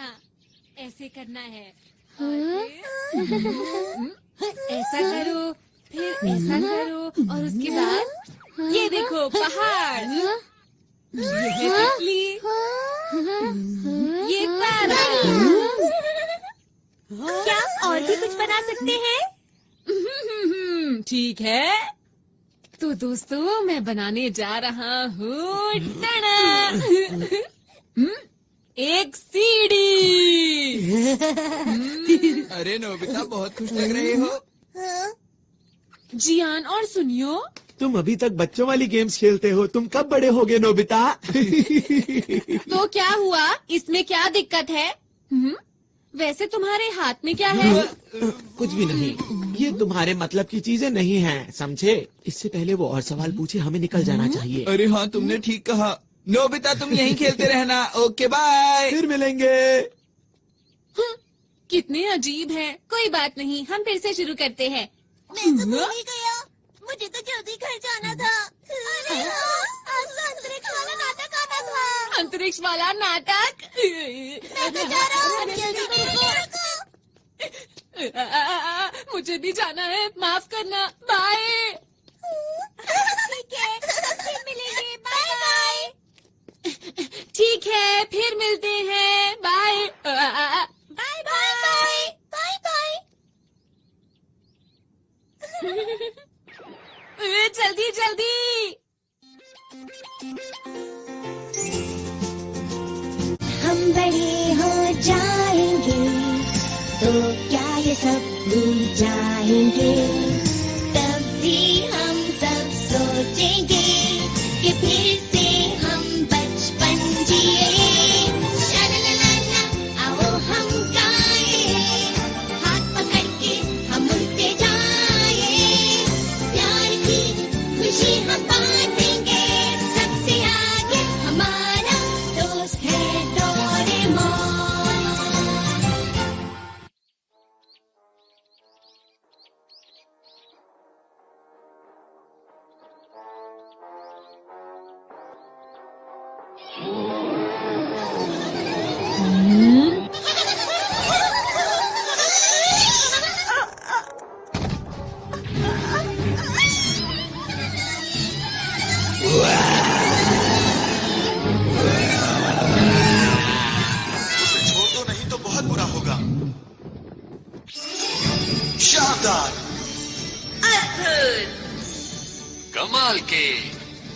तरह ऐसे करना है। ऐसा करो, फिर ऐसा करो और उसके बाद ये देखो पहाड़, ये तितली, ये तारा। क्या और भी कुछ बना सकते हैं? ठीक है, तो दोस्तों मैं बनाने जा रहा हूँ एक सीढ़ी। अरे नोबिता, बहुत खुश लग रहे हो। जियान और सुनियो, तुम अभी तक बच्चों वाली गेम्स खेलते हो, तुम कब बड़े होगे नोबिता? तो क्या हुआ, इसमें क्या दिक्कत है? वैसे तुम्हारे हाथ में क्या है? कुछ भी नहीं, ये तुम्हारे मतलब की चीजें नहीं हैं, समझे? इससे पहले वो और सवाल पूछे, हमें निकल जाना चाहिए। अरे हाँ, तुमने ठीक कहा। नोबिता तुम यहीं खेलते रहना। Okay bye. फिर मिलेंगे। कितने अजीब हैं। कोई बात नहीं, हम फिर से शुरू करते हैं। मैं तो भूल ही गया, मुझे तो जल्दी घर जाना था। अरे हाँ, आज तो अंतरिक्ष वाला नाटक आना था। अंतरिक्ष वाला नाटक? मैं तो जा रहा हूँ, जल्दी मेरे को रखो। मुझे भी जाना है, माफ करना। बाय। ठीक है, फिर मिलेंगे। Bye bye. ठीक है, फिर मिलते हैं। Bye. Bye bye bye bye. जल्दी जल्दी। हम बड़े हो जाएंगे तो क्या ये सब भूल जाएंगे। तब भी हम सब सोचेंगे कि फिर से हम बचपन जिए। शालालाला, आओ हम गाएं, हाथ पकड़ के हम उड़ते जाएं। प्यार की खुशी हम बांटेंगे, सबसे आगे हमारा दोस्त है डोरेमोन। उसे छोड़ दो, नहीं तो बहुत बुरा होगा। शानदार, कमाल के,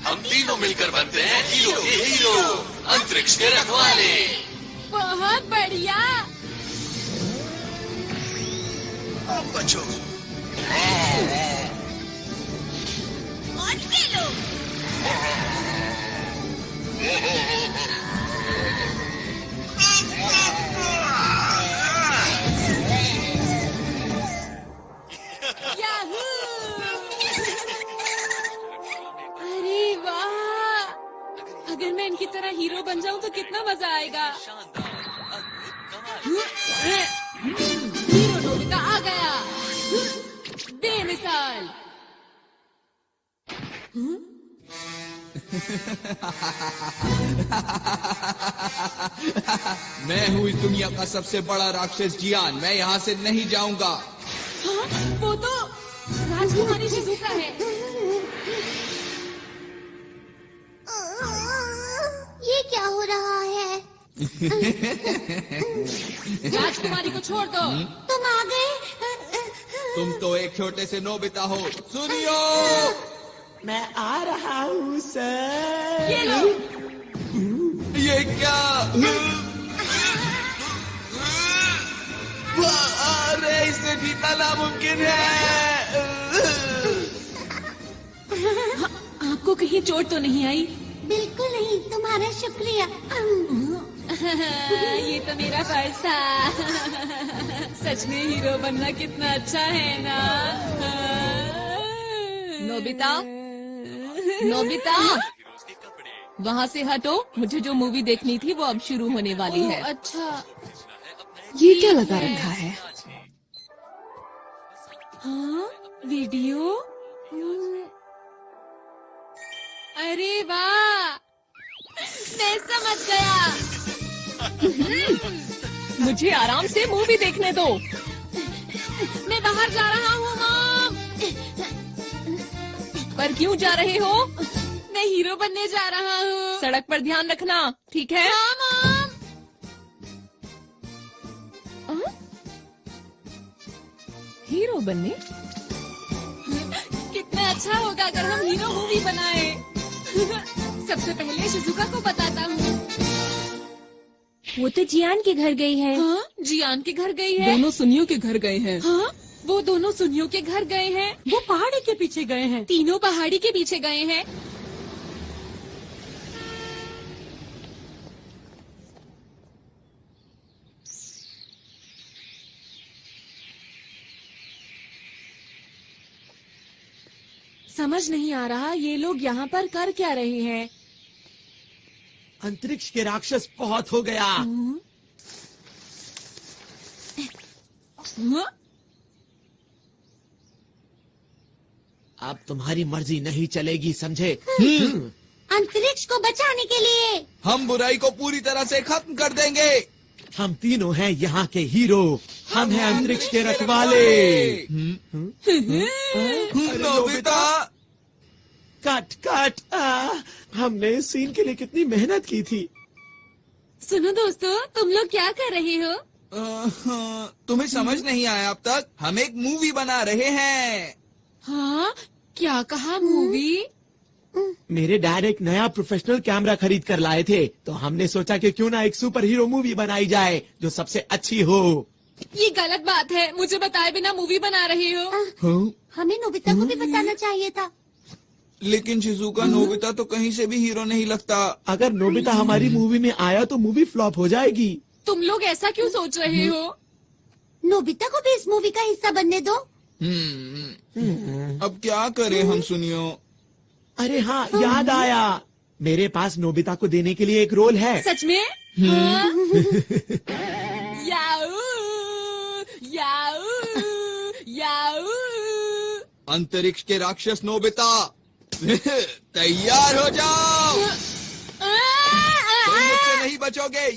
हम तीनों मिलकर बनते हैं हीरो के हीरो, अंतरिक्ष के रखवाले। बहुत बढ़िया। अब बचो। और खेलो। याहू! अरे वाह! अगर मैं इनकी तरह हीरो बन जाऊं तो कितना मजा आएगा। हीरो नोबिता आ गया। बेमिसाल। मैं हूँ इस दुनिया का सबसे बड़ा राक्षस जियान। मैं यहाँ से नहीं जाऊंगा। हाँ, वो तो राजकुमारी शिजुका है। ये क्या हो रहा है? राजकुमारी को छोड़ दो। तुम आ गए। तुम तो एक छोटे से नोबिता हो। सुनियो, मैं आ रहा हूँ सर। ये लो। ये क्या? अरे इससे जीतना नामुमकिन है। आपको कहीं चोट तो नहीं आई? बिल्कुल नहीं, तुम्हारा शुक्रिया। ये तो मेरा फर्ज था। सच में हीरो बनना कितना अच्छा है ना। नोबिता, नोबिता, वहाँ से हटो। मुझे जो मूवी देखनी थी वो अब शुरू होने वाली है। अच्छा, ये क्या लगा रखा है? हाँ, वीडियो। अरे वाह, मैं समझ गया। मुझे आराम से मूवी देखने दो। मैं बाहर जा रहा हूँ मॉम। पर क्यों जा रहे हो? मैं हीरो बनने जा रहा हूँ। सड़क पर ध्यान रखना, ठीक है? हाँ मॉम। हीरो बनने? कितना अच्छा होगा अगर हम हीरो मूवी बनाए। सबसे पहले शिजुका को बताता हूँ। वो तो जियान के घर गई है। हाँ, जियान के घर गई है। दोनों सुनियों के घर गए हैं। हाँ, वो दोनों सुनियों के घर गए हैं। वो पहाड़ी के पीछे गए हैं। तीनों पहाड़ी के पीछे गए हैं। समझ नहीं आ रहा ये लोग यहाँ पर कर क्या रहे हैं। अंतरिक्ष के राक्षस बहुत हो गया। हाँ? अब तुम्हारी मर्जी नहीं चलेगी, समझे? अंतरिक्ष को बचाने के लिए हम बुराई को पूरी तरह से खत्म कर देंगे। हम तीनों हैं यहाँ के हीरो। हम हैं अंतरिक्ष के रखवाले। Nobita, cut cut. हमने इस सीन के लिए कितनी मेहनत की थी। सुनो दोस्तों, तुम लोग क्या कर रहे हो? तुम्हें समझ नहीं आया अब तक? हम एक मूवी बना रहे हैं। हाँ, क्या कहा मूवी? मेरे डैड एक नया प्रोफेशनल कैमरा खरीद कर लाए थे, तो हमने सोचा कि क्यों ना एक सुपर हीरो मूवी बनाई जाए जो सबसे अच्छी हो। ये गलत बात है, मुझे बताए बिना मूवी बना रहे हो। हाँ? हमें नोबिता को भी बताना चाहिए था। लेकिन शिजुका, नोबिता तो कहीं से भी हीरो नहीं लगता। अगर नोबिता हमारी मूवी में आया तो मूवी फ्लॉप हो जाएगी। तुम लोग ऐसा क्यों सोच रहे हो? नोबिता को भी इस मूवी का हिस्सा बनने दो। अब क्या करें हम सुनियो? अरे हाँ, याद आया, मेरे पास नोबिता को देने के लिए एक रोल है। सच में? हाँ? याऊ, याऊ, याऊ। अंतरिक्ष के राक्षस नोबिता, तैयार हो जाओ। तुम मुझसे नहीं बचोगे।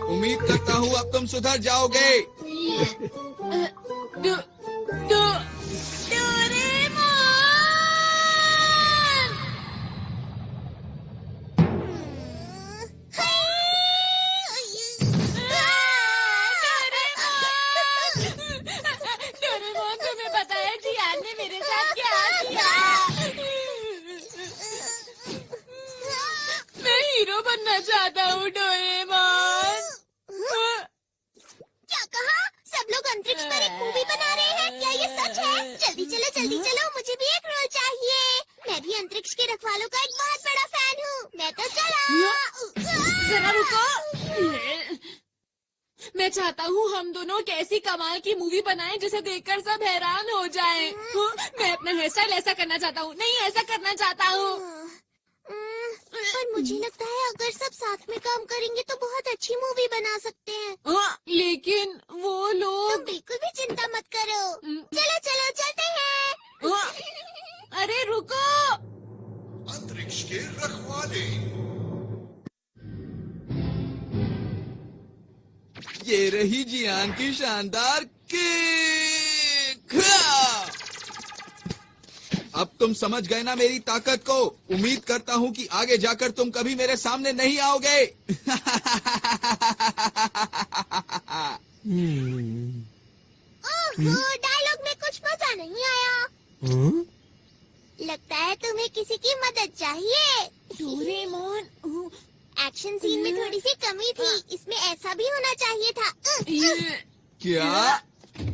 उम्मीद करता हूँ अब तुम सुधर जाओगे। डोरेमोन, तुम्हें बताया जियान ने मेरे साथ क्या किया? मैं हीरो बनना चाहता हूँ डोरेमोन। क्या कहा? सब लोग अंतरिक्ष पर एक मूवी बना रहे हैं? क्या ये सच है? जल्दी चलो, मुझे भी एक रोल चाहिए। मैं भी अंतरिक्ष के रखवालों का एक बहुत बड़ा फैन हूँ। मैं तो चला। जरा रुको। मैं चाहता हूँ हम दोनों कैसी कमाल की मूवी बनाएं जिसे देखकर सब हैरान हो जाएं। मैं अपना हेयर स्टाइल ऐसा करना चाहता हूँ। नहीं, ऐसा करना चाहता हूँ। पर मुझे लगता है अगर सब साथ में काम करेंगे तो बहुत अच्छी मूवी बना सकते हैं। लेकिन वो तुम लोग। बिल्कुल भी चिंता मत करो। चलो चलते हैं। अरे रुको। अंतरिक्ष के रखवाले। ये रही जियान की शानदार किक। अब तुम समझ गए ना मेरी ताकत को। उम्मीद करता हूँ कि आगे जाकर तुम कभी मेरे सामने नहीं आओगे। डायलॉग में कुछ मजा नहीं आया। लगता है तुम्हें किसी की मदद चाहिए। डोरेमोन, एक्शन सीन में थोड़ी सी कमी थी। इसमें ऐसा भी होना चाहिए था। क्या?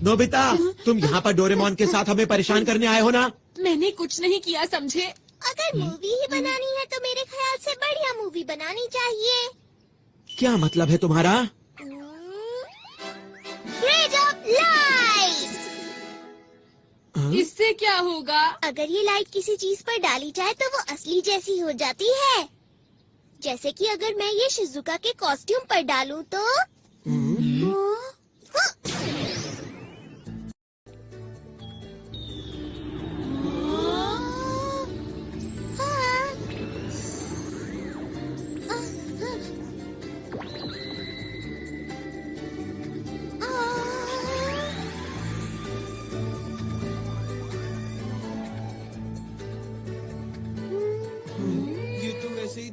नोबिता, तुम यहाँ पर डोरेमोन के साथ हमें परेशान करने आए हो ना? मैंने कुछ नहीं किया, समझे? अगर मूवी ही बनानी है तो मेरे ख्याल से बढ़िया मूवी बनानी चाहिए। क्या मतलब है तुम्हारा? Bridge of light. इससे क्या होगा? अगर ये लाइट किसी चीज पर डाली जाए तो वो असली जैसी हो जाती है। जैसे कि अगर मैं ये शिजुका के कॉस्ट्यूम पर डालूं तो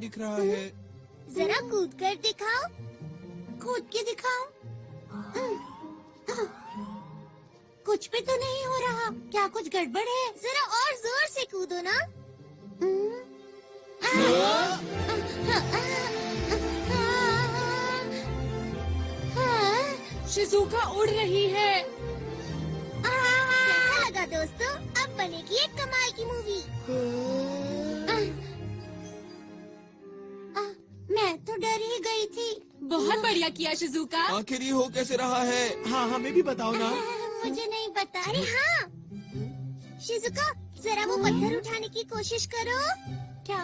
दिख रहा है। जरा कूद कर दिखाओ। कूद के दिखाओ। कुछ भी तो नहीं हो रहा। क्या कुछ गड़बड़ है? जरा और जोर से कूदो ना। शिजुका उड़ रही है। कैसा लगा दोस्तों? अब बनेगी एक कमाल की मूवी। मैं तो डर ही गई थी। बहुत बढ़िया किया शिजुका। आखिर ये हो कैसे रहा है? हाँ हमें भी बताओ ना। मुझे नहीं पता। अरे हाँ, शिजुका जरा वो पत्थर उठाने की कोशिश करो। क्या?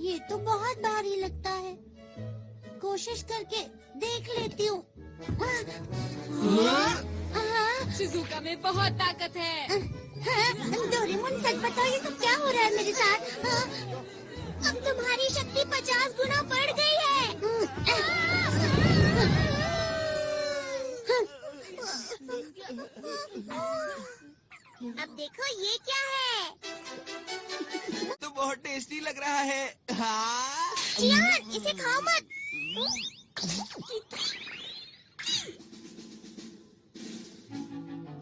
ये तो बहुत भारी लगता है। कोशिश करके देख लेती हूँ। शिजुका में बहुत ताकत है। डोरेमोन सच बताओ, ये तो क्या हो रहा है मेरे साथ? अब तुम्हारी शक्ति 50 गुना बढ़ गई है। अब देखो ये क्या है? तो बहुत टेस्टी लग रहा है। हाँ। चियान, इसे खाओ मत।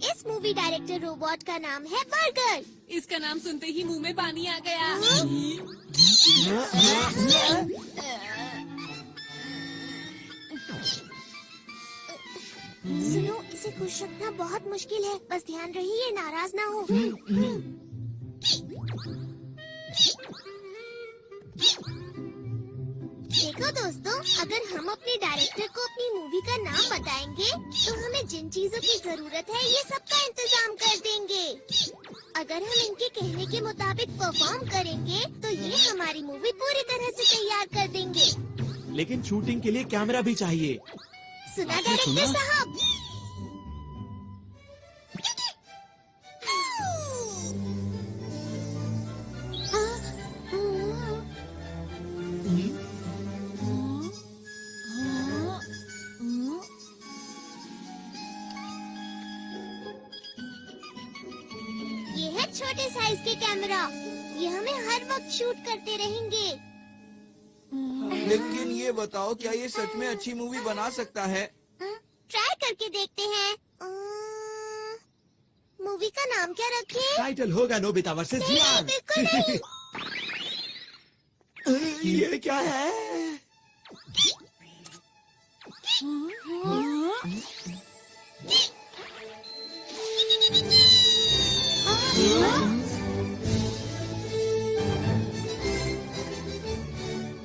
इस मूवी डायरेक्टर रोबोट का नाम है बर्गर। इसका नाम सुनते ही मुंह में पानी आ गया। सुनो, इसे खुश रखना बहुत मुश्किल है। बस ध्यान रहिए, नाराज ना हो। देखो दोस्तों, अगर हम अपने डायरेक्टर को अपनी मूवी का नाम बताएंगे तो हमें जिन चीजों की जरूरत है ये सब का इंतजाम कर देंगे। अगर हम इनके कहने के मुताबिक परफॉर्म करेंगे तो ये हमारी मूवी पूरी तरह से तैयार कर देंगे। लेकिन शूटिंग के लिए कैमरा भी चाहिए। सुना डायरेक्टर साहब? ये है छोटे साइज के कैमरा। ये हमें हर वक्त शूट करते रहेंगे। लेकिन ये बताओ, क्या ये सच में अच्छी मूवी बना सकता है? ट्राई करके देखते हैं। मूवी का नाम क्या रखें? टाइटल होगा नोबिता वर्सेस नहीं, जियान। बिल्कुल नहीं। ये क्या है?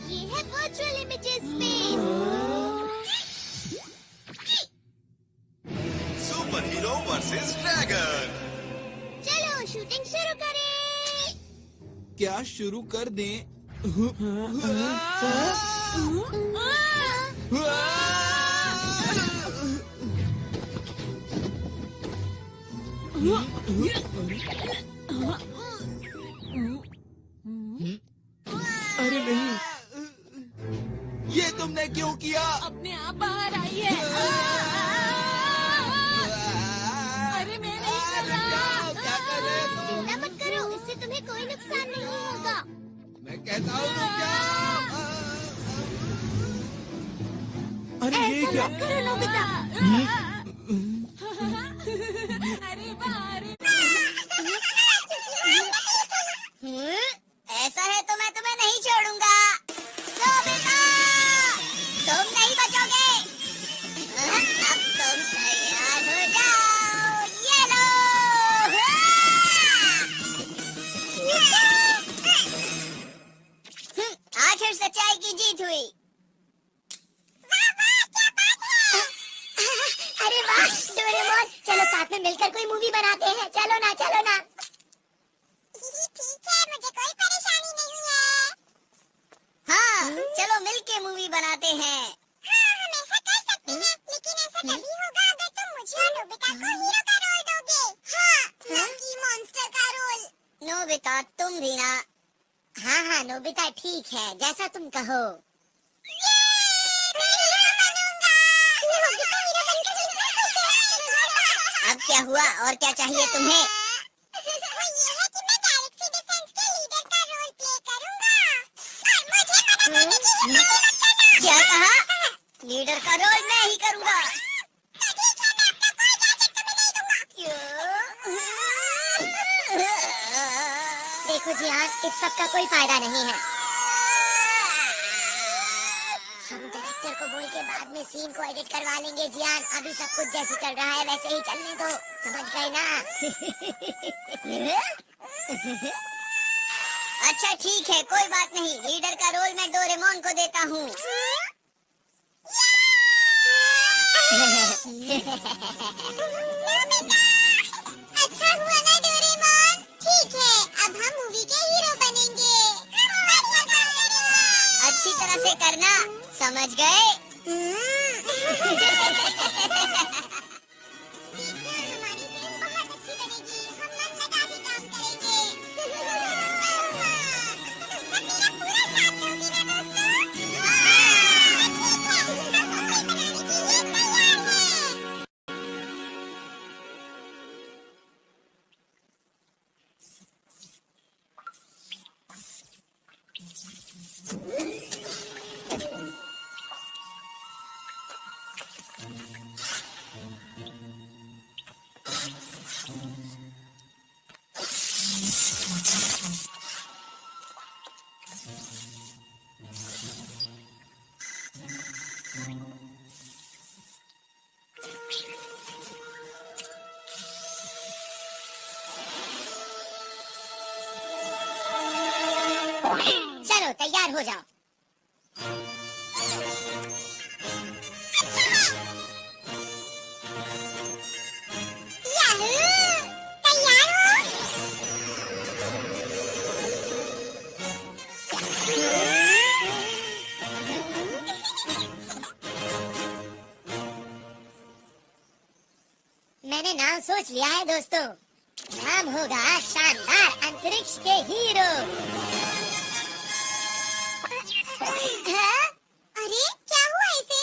ये है virtual images space. Super hero versus dragon. चलो शूटिंग शुरू करें। क्या शुरू कर दें? अरे नहीं। ये तुमने क्यों किया? अपने आप बाहर आई है। अरे मैं नहीं कर रहा। क्या कर रहे हो तुम? चिंता मत करो, इससे तुम्हें कोई नुकसान नहीं होगा। मैं कहता हूँ रुक जाओ। अरे ये ऐसा क्या? मत करो नोबिता। अरे बाहर। ऐसा है तो मैं तुम्हें नहीं छोड़ूंगा। नोबिता, तुम नहीं बचोगे। अब तुम तैयार हो जाओ। ये लो। आखिर सच्चाई की जीत हुई। अरे वाह डोरेमोन, चलो साथ में मिलकर कोई मूवी बनाते हैं। चलो ना, चलो ना। ठीक है, मुझे कोई परेशानी नहीं है। हाँ, चलो मिलके मूवी बनाते हैं। हाँ, हम ऐसा कर सकते हैं, लेकिन ऐसा तभी होगा अगर तुम मुझे और नोबिता को हीरो का रोल दोगे। हाँ, ना कि मॉन्स्टर का रोल। नोबिता तुम भी ना। हाँ हाँ नोबिता ठीक है, जैसा तुम कहो। अब क्या हुआ और क्या चाहिए तुम्हें? वो ये है कि मैं क्या कहा? लीडर का रोल मैं ही करूँगा। देखो जियान, इस सब का कोई फायदा नहीं है। हम डायरेक्टर को बोल के बाद में सीन को एडिट करवा लेंगे जियान। अभी सब कुछ जैसे चल रहा है वैसे ही चलने दो, समझ गए ना? अच्छा ठीक है, कोई बात नहीं। लीडर का रोल मैं डोरेमोन को देता हूँ। अच्छा हुआ ना डोरेमोन? ठीक है, अब हम मूवी के हीरो बनेंगे। अच्छी तरह से करना, समझ गए? हमारी फिल्म बहुत अच्छी बनेगी, हम मन लगा के काम करेंगे। मेरा पूरा साथ दोगी ना दोस्तों? चलो तैयार हो जाओ। तैयार हो? मैंने नाम सोच लिया है दोस्तों। नाम होगा शानदार अंतरिक्ष के हीरो। हाँ? अरे क्या हुआ इसे?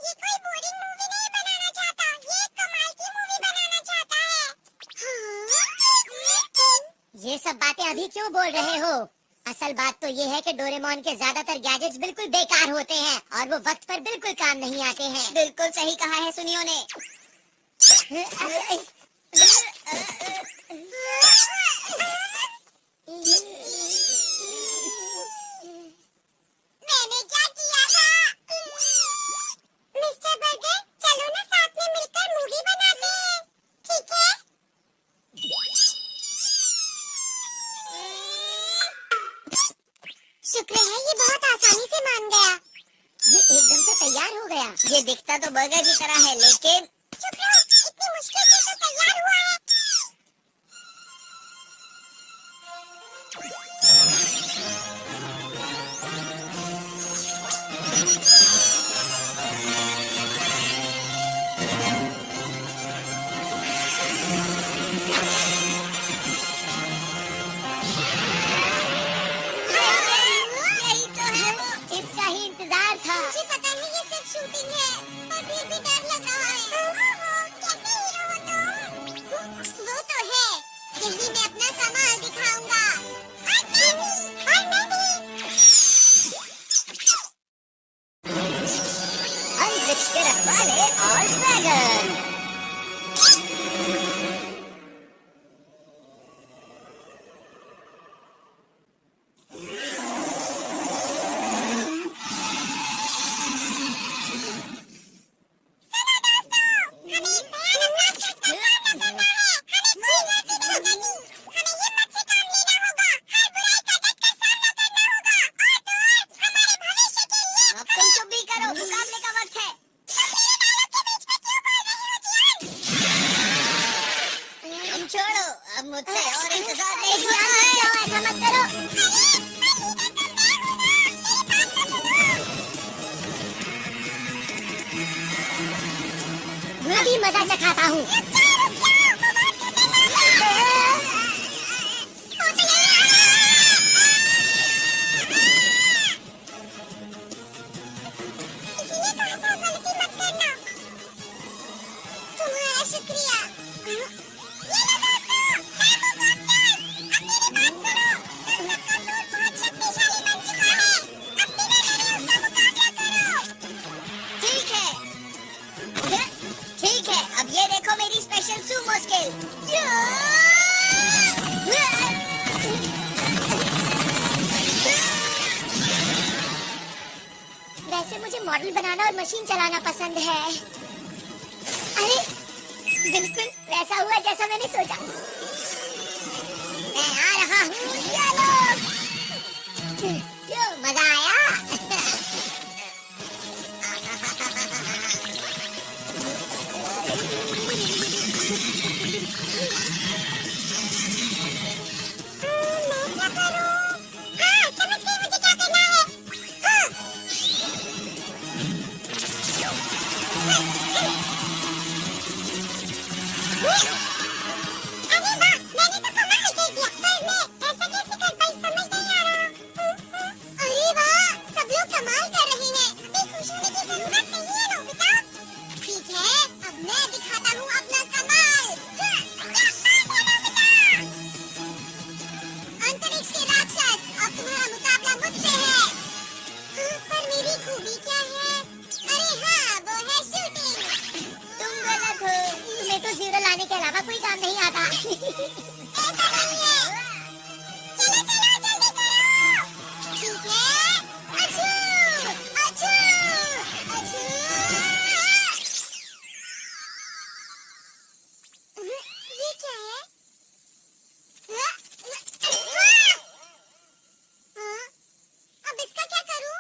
ये कोई बोरिंग मूवी नहीं बनाना चाहता, ये कमाल की मूवी बनाना चाहता है। हाँ? ये सब बातें अभी क्यों बोल रहे हो? असल बात तो ये है कि डोरेमोन के ज्यादातर गैजेट्स बिल्कुल बेकार होते हैं और वो वक्त पर बिल्कुल काम नहीं आते हैं। बिल्कुल सही कहा है सुनियो ने। मैंने क्या किया था? मिस्टर बर्गर, चलो ना साथ में मिलकर मूवी बनाते हैं, ठीक है? शुक्र है ये बहुत आसानी से मान गया। ये एकदम से तैयार हो गया। ये दिखता तो बर्गर की तरह है, लेकिन चुप रहो, इतनी मुश्किल से तो तैयार हुआ है। यही तो है, इसका ही इंतजार था। मुझे पता है ये सिर्फ शूटिंग है, पर फिर भी डर लग रहा है। कैसे हीरो हो तुम? वो तो है, यही मैं अपना कमाल दिखाऊंगा। और मैं भी। अंतरिक्ष के रखवाले और ड्रैगन। छोड़ो, अब मुझसे और इंतजार नहीं हुआ है। ऐसा मत करो। मैं भी मजा चखाता हूँ। तुम्हारा शुक्रिया। बहुत शक्तिशाली बन चुका है। Special Sumo skill. वैसे मुझे मॉडल बनाना और मशीन चलाना पसंद है। अरे बिल्कुल वैसा हुआ जैसा मैंने सोचा। मैं आ रहा हूँ, ये लो। क्यों मजा आया? लाने के अलावा कोई काम नहीं आता। ऐसा नहीं है। चलो चलो जल्दी करो। ठीक है। अच्छू, अच्छू, अच्छू। ये क्या है? अब इसका क्या करूं?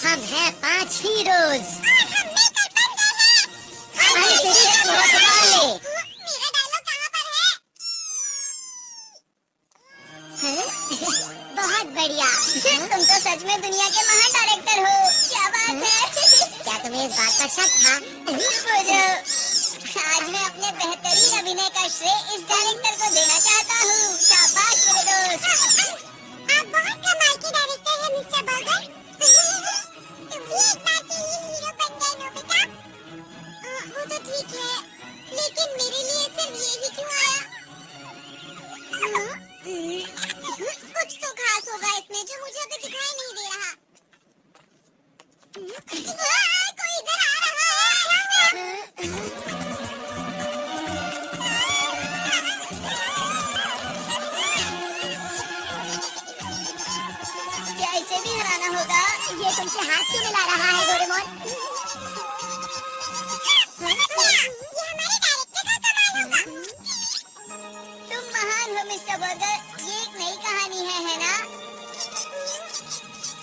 हम हैं 5 हीरोज। मेरा डायलॉग कहाँ पर है? बहुत बढ़िया। तुम तो सच में दुनिया के महान डायरेक्टर हो। क्या बात है? क्या तुम्हें इस बात का शक था? आज मैं अपने बेहतरीन अभिनय का श्रेय इस डायरेक्टर को देना चाहता हूँ। शाबाश मेरे दोस्त। आप बहुत कमाल के डायरेक्टर हैं मिस्टर बर्गर। तुम भी एक बार के लिए हीरो बन गए नोबिता। वो तो ठीक है, लेकिन मेरे लिए सिर्फ ये ही क्यों आया? कुछ तो खास होगा इसमें जो मुझे अभी दिखाई नहीं दे रहा। कोई इधर आ रहा है। क्या इसे भी हराना होगा? ये तुमसे हाथ क्यों मिला रहा है डोरेमोन? ये हमारे डायरेक्टर का कमाल होगा। तुम महान हो मिस्टर बर्गर। ये एक नई कहानी है ना?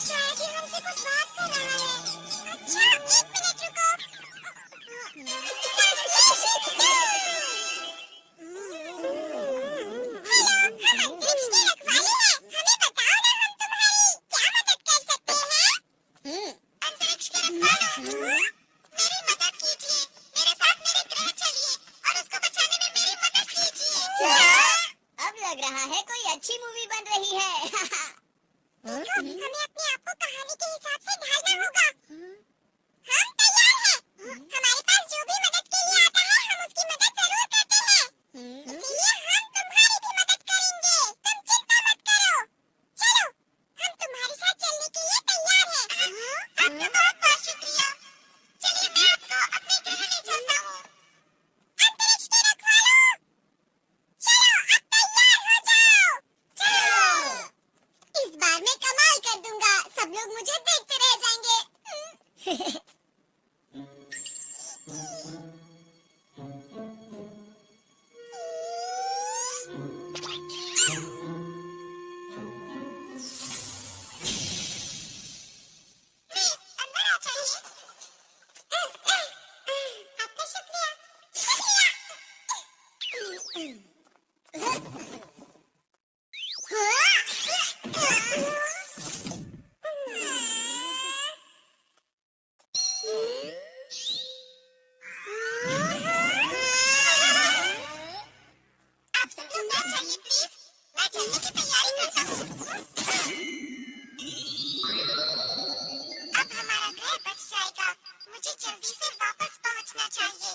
शायद ये हमसे कुछ बात कर रहा है। अच्छा, एक मिनट रुको। हेलो, हम अंतरिक्ष के रखवाले हैं। हमें बताओ ना, हम तुम्हारी क्या मदद हमें अपने आप को कहानी के हिसाब से ढालना होगा। हम तैयार हैं। हमारे पास जो भी मदद के लिए आता है हम उसकी मदद जरूर करते हैं। इसलिए हम तुम्हारी भी मदद करेंगे। तुम चिंता मत करो। चलो, हम तुम्हारे साथ चलने के लिए तैयार हैं। आपका बहुत बहुत शुक्रिया। चलिए मैं आपको अपने ग्रह ले चलता हूँ। अंतरिक्ष के रखवालों, चलो अब तैयार हो जाओ। चलो, इस बार मैं कमाल कर दूंगा। सब लोग मुझे देखते रह जाएंगे। प्लीज अंदर आ जाइए। आपका शुक्रिया। आप सब लोग बैठ जाइए प्लीज। मैं चलने की तैयारी करता हूँ। अब हमारा ग्रह बच जाएगा। मुझे जल्दी से वापस पहुँचना चाहिए।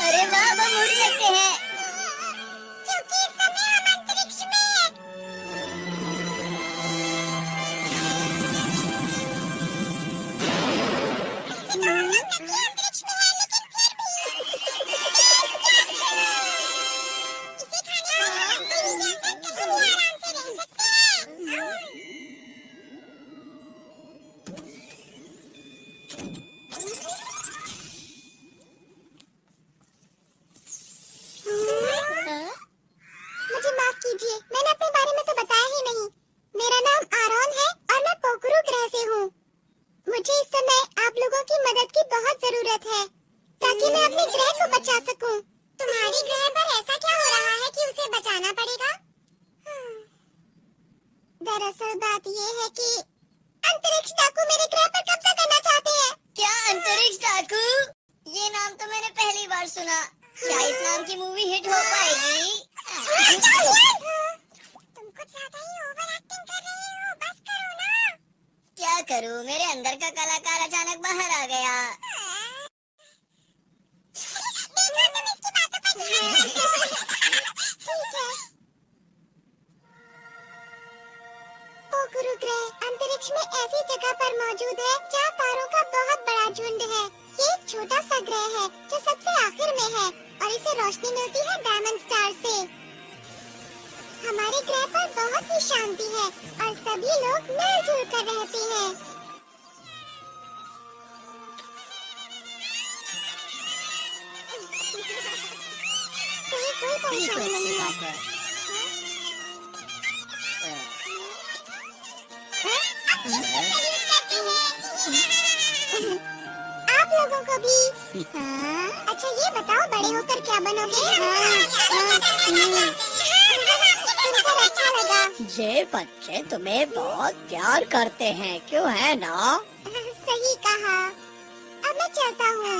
अरे वाह, हम उड़ सकते हैं। क्योंकि इस समय हम अंतरिक्ष में हैं। वैसे तो हम लोग नकली अंतरिक्ष में हैं, लेकिन फिर भी इसे खाने के लिए हम टीवी के अंदर कहीं भी आराम से रह सकते हैं। मुझे माफ कीजिए, मैंने अपने बारे में तो बताया ही नहीं। मेरा नाम आरोन है और मैं पोखरू ग्रह से हूँ। मुझे इस समय आप लोगों की मदद की बहुत जरूरत है ताकि मैं अपने ग्रह को बचा सकूं। तुम्हारे ग्रह पर ऐसा क्या हो रहा है कि उसे बचाना पड़ेगा? दरअसल बात ये है कि अंतरिक्ष डाकू मेरे ग्रह पर कब्जा करना चाहते हैं। क्या अंतरिक्ष डाकू? ये नाम तो मैंने पहली बार सुना। क्या इस नाम की मूवी हिट हो पाएगी? तुम कुछ ज्यादा ही ओवर एक्टिंग कर रहे हो। बस करो ना। क्या करूं? मेरे अंदर का कलाकार अचानक बाहर आ गया। देखो, तुम इसकी बातों पर ध्यान मत दो। ठीक है। पोखरू ग्रह अंतरिक्ष में ऐसी जगह पर मौजूद है जहाँ तारों का बहुत बड़ा झुंड है। ये एक छोटा सा ग्रह है जो सबसे आखिर में है और इसे रोशनी मिलती है डायमंड स्टार से। हमारे ग्रह पर बहुत ही शांति है और सभी लोग मिलजुल कर रहते हैं। कोई परेशानी नहीं है। आप लोगों को भी। अच्छा ये बताओ, बड़े होकर क्या बनोगे? सुनकर अच्छा लगा। ये बच्चे तुम्हें बहुत प्यार करते हैं, क्यों है ना? सही कहा। अब मैं चलता हूँ।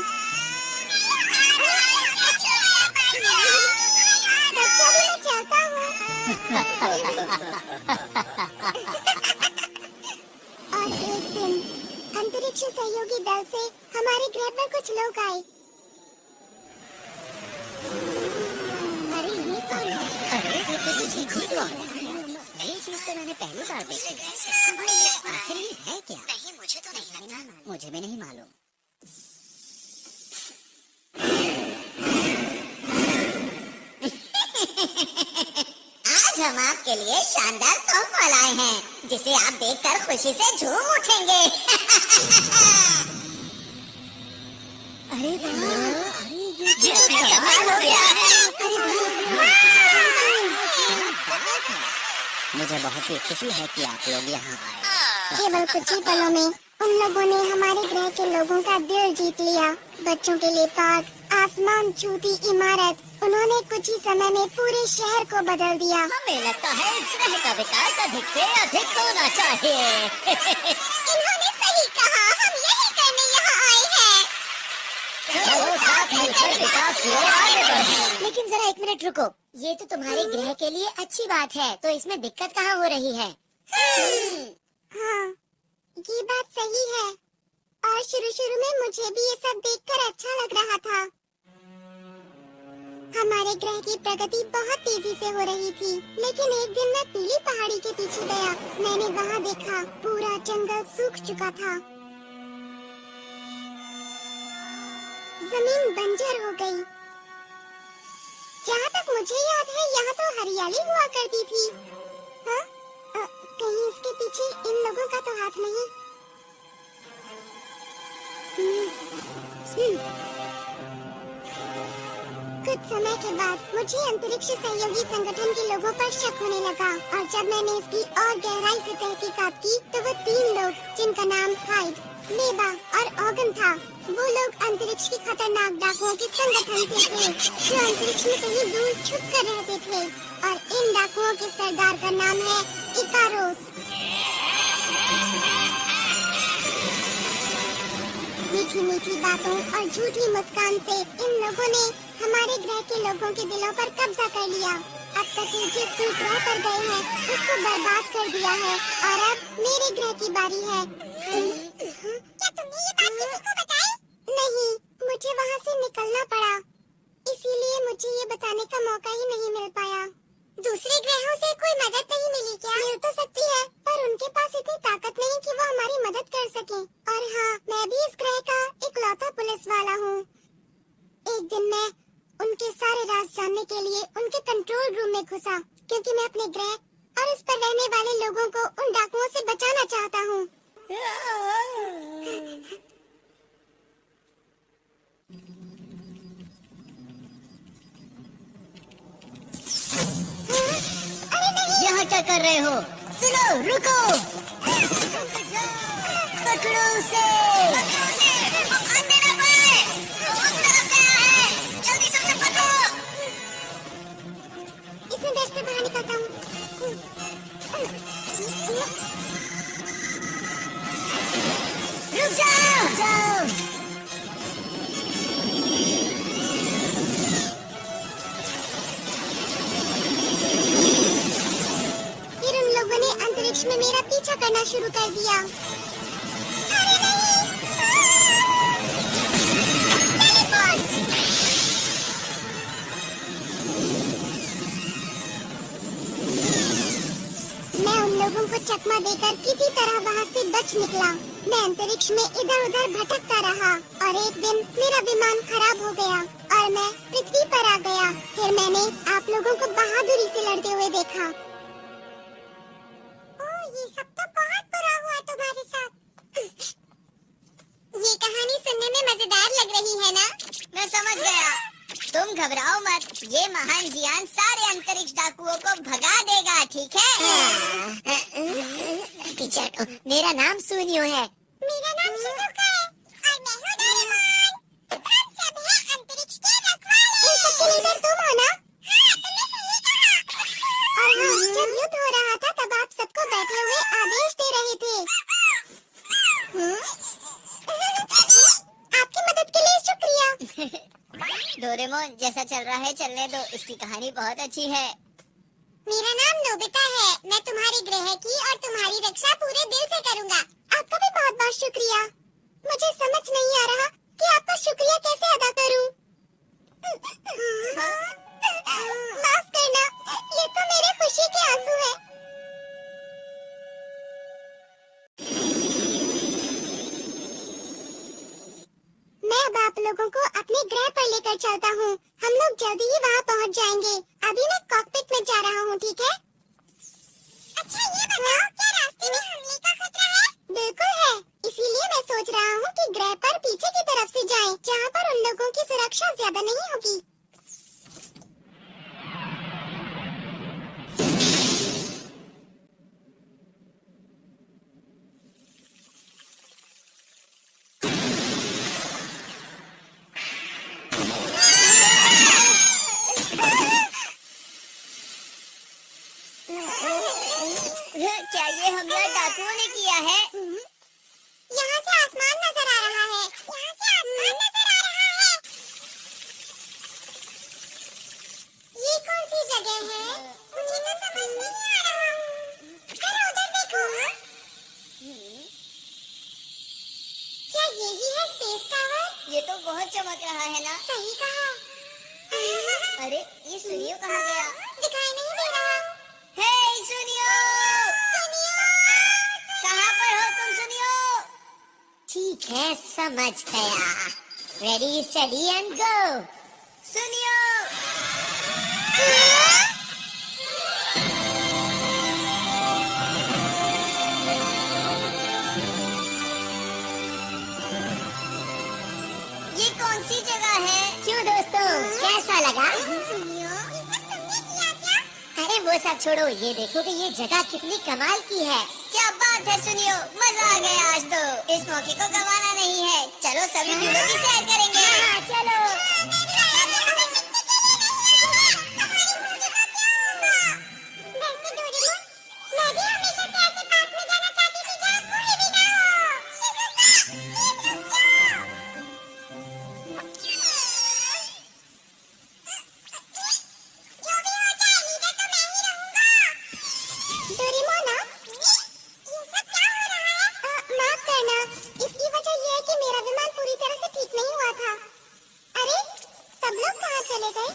बच्चों भी मैं चलता हूँ। और एक दिन अंतरिक्ष सहयोगी दल से हमारे ग्रह पर कुछ लोग आए। अरे ये कौन है? अरे ये तो मुझे खुद आ रहा है। ये चीज तो मैंने पहली बार देखी। आखिर ये है क्या? नहीं, मुझे तो नहीं लगता। मुझे भी नहीं मालूम। आज हम आपके लिए शानदार तोहफा लाए हैं जिसे आप देखकर खुशी से झूम उठेंगे। अरे वाह! अरे ये कमाल हो गया है। मुझे बहुत ही खुशी है कि आप लोग यहाँ आए। केवल कुछ ही पलों में उन लोगों ने हमारे ग्रह के लोगों का दिल जीत लिया। बच्चों के लिए पार्क, आसमान छूती इमारत, उन्होंने कुछ ही समय में पूरे शहर को बदल दिया। हमें लगता है इस ग्रह का विकास अधिक से अधिक होना चाहिए। इन्होंने सही कहा, हम यही करने यहाँ आए हैं। चलो साथ मिलकर विकास की ओर आगे बढ़ें। लेकिन जरा एक मिनट रुको, ये तो तुम्हारे ग्रह के लिए अच्छी बात है, तो इसमें दिक्कत कहाँ हो रही है? हाँ, ये बात सही है। और शुरू में मुझे भी ये सब देखकर अच्छा लग रहा था। हमारे ग्रह की प्रगति बहुत तेजी से हो रही थी, लेकिन एक दिन मैं पीली पहाड़ी के पीछे गया। मैंने वहाँ देखा पूरा जंगल सूख चुका था, जमीन बंजर हो गई। जहाँ तक मुझे याद है, यहाँ तो हरियाली हुआ करती थी। हाँ? कहीं इसके पीछे इन लोगों का तो हाथ नहीं? कुछ समय के बाद मुझे अंतरिक्ष सहयोगी संगठन के लोगों पर शक होने लगा, और जब मैंने इसकी और गहराई से तहकीकात की तो वो 3 लोग, जिनका नाम हाइड, लेबा और ऑगन था, वो लोग अंतरिक्ष की खतरनाक डाकुओं के संगठन से थे, जो अंतरिक्ष में कहीं दूर छुप कर रहते थे। और इन डाकुओं के सरदार का नाम है इकारोस। मीठी मीठी बातों और झूठी मुस्कान से इन लोगों ने हमारे ग्रह के लोगों के दिलों पर कब्जा कर लिया। अब तक ये जिस भी ग्रह पर गए हैं, उसको बर्बाद कर दिया है, और अब मेरे ग्रह की बारी है। क्या तुमने ये बात किसी को बताई? नहीं, मुझे वहाँ से निकलना पड़ा, इसीलिए मुझे ये बताने का मौका ही नहीं मिल पाया। दूसरे ग्रहों से कोई मदद नहीं मिली क्या? मिल तो सकती है, पर उनके पास इतनी ताकत नहीं कि वो हमारी मदद कर सके। और हाँ, मैं भी इस ग्रह का इकलौता पुलिस वाला हूँ। एक दिन मैं उनके सारे राज जानने के लिए उनके कंट्रोल रूम में घुसा, क्योंकि मैं अपने ग्रह और इस पर रहने वाले लोगों को उन डाकुओं से बचाना चाहता हूँ। यहाँ क्या कर रहे हो? सुनो, रुको! पकड़ो उसे! जल्दी से पकड़ो! इसमें बैठकर बाहर निकलता हूँ। रुक जाओ! फिर उन लोगों ने अंतरिक्ष में मेरा पीछा करना शुरू कर दिया। अरे नहीं! मैं उन लोगों को चकमा देकर किसी तरह वहाँ से बच निकला। मैं अंतरिक्ष में इधर उधर भटकता रहा, और एक दिन मेरा विमान खराब हो गया और मैं पृथ्वी पर आ गया। फिर मैंने आप लोगों को बहादुरी से लड़ते हुए देखा। ओह, ये सब तो बहुत बुरा हुआ तुम्हारे साथ। ये कहानी सुनने में मजेदार लग रही है ना? मैं समझ गया। तुम घबराओ मत, ये महान जियान सारे अंतरिक्ष डाकुओं को भगा देगा, ठीक है? पीछे हटो। मेरा नाम सुनियो है। मेरा नाम शिजुका है, और मैं हूँ डोरेमोन। हम सब हैं अंतरिक्ष के रखवाले। इन सबके लीडर तुम हो ना? हाँ, तुमने सही कहा। और हाँ, जब युद्ध हो रहा था, तब आप सबको बैठे हुए आदेश दे रहे थे। आपकी मदद के लिए शुक्रिया। डोरेमोन, जैसा चल रहा है चलने दो, इसकी कहानी बहुत अच्छी है। मेरा नाम नोबिता है। मैं तुम्हारे ग्रह की और तुम्हारी रक्षा पूरे दिल से करूँगा। आपका भी बहुत बहुत शुक्रिया। मुझे समझ नहीं आ रहा कि आपका शुक्रिया कैसे अदा करूँ। माफ करना, ये तो मेरे खुशी के आंसू हैं। मैं अब आप लोगों को अपने ग्रह पर लेकर चलता हूँ। हम लोग जल्दी ही वहाँ पहुँच जाएंगे। अभी मैं कॉकपिट में जा रहा हूँ, ठीक है? अच्छा, ये बताओ, क्या रास्ते में हमले का खतरा है? बिल्कुल है, इसीलिए मैं सोच रहा हूँ कि ग्रह पर पीछे की तरफ से जाएं, जहाँ पर उन लोगों की सुरक्षा ज्यादा नहीं होगी। बहुत चमक रहा है ना? सही कहा। अरे ये सुनियो कहाँ गया? दिखाई नहीं दे रहा। हे सुनियो! कहाँ पर हो तुम सुनियो? ठीक है, समझ गया। Ready steady and go. सुनियो! ये कौन सी जगह है? क्यों दोस्तों, कैसा लगा? सुनियो, ये सब तुमने किया क्या? अरे वो सब छोड़ो, ये देखो कि ये जगह कितनी कमाल की है। क्या बात है सुनियो, मजा आ गया आज तो। इस मौके को गंवाना नहीं है। चलो सभी झूलों की सैर करेंगे। हाँ, चलो। मैं भी हमेशा से ऐसे पार्क में जाना चाहती थी जहाँ कोई भी ना हो। जो भी हो जाए, लीडर तो मैं ही रहूंगा। डोरेमोन, ये सब क्या हो रहा है? माफ करना, इसकी वजह ये है कि मेरा विमान पूरी तरह से ठीक नहीं हुआ था। अरे, सब लोग कहाँ चले गए?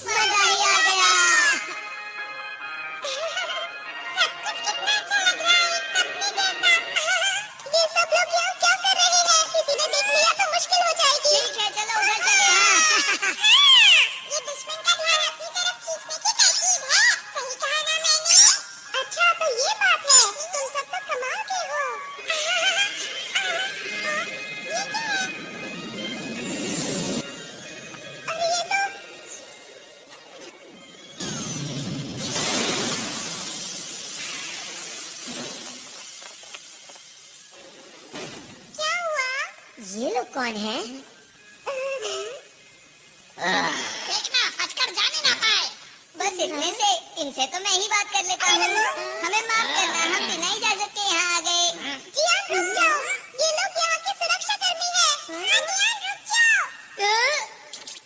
मजा ही आ गया। सब कुछ कितना अच्छा लग रहा है, एक सपने जैसा। ये सब लोग यहाँ क्या कर रहे हैं? किसी ने देख लिया तो मुश्किल हो जाएगी। ठीक है, चलो उधर चले। ये दुश्मन का ध्यान अपनी तरफ खींचने की तरकीब है। सही कहा ना मैंने? अच्छा, तो ये बात है। तुम सब तो कमाल के हो। ये क्या है? अरे ये तो क्या हुआ? ये लोग कौन है? देखना, बचकर जाने ना पाए। बस इतने से, इनसे तो मैं ही बात कर लेता हूँ। हमें माफ करना, हम बिना इजाजत के यहाँ आ गए। जियान रुक जाओ, ये लोग यहाँ के सुरक्षा कर्मी हैं। जियान रुक जाओ।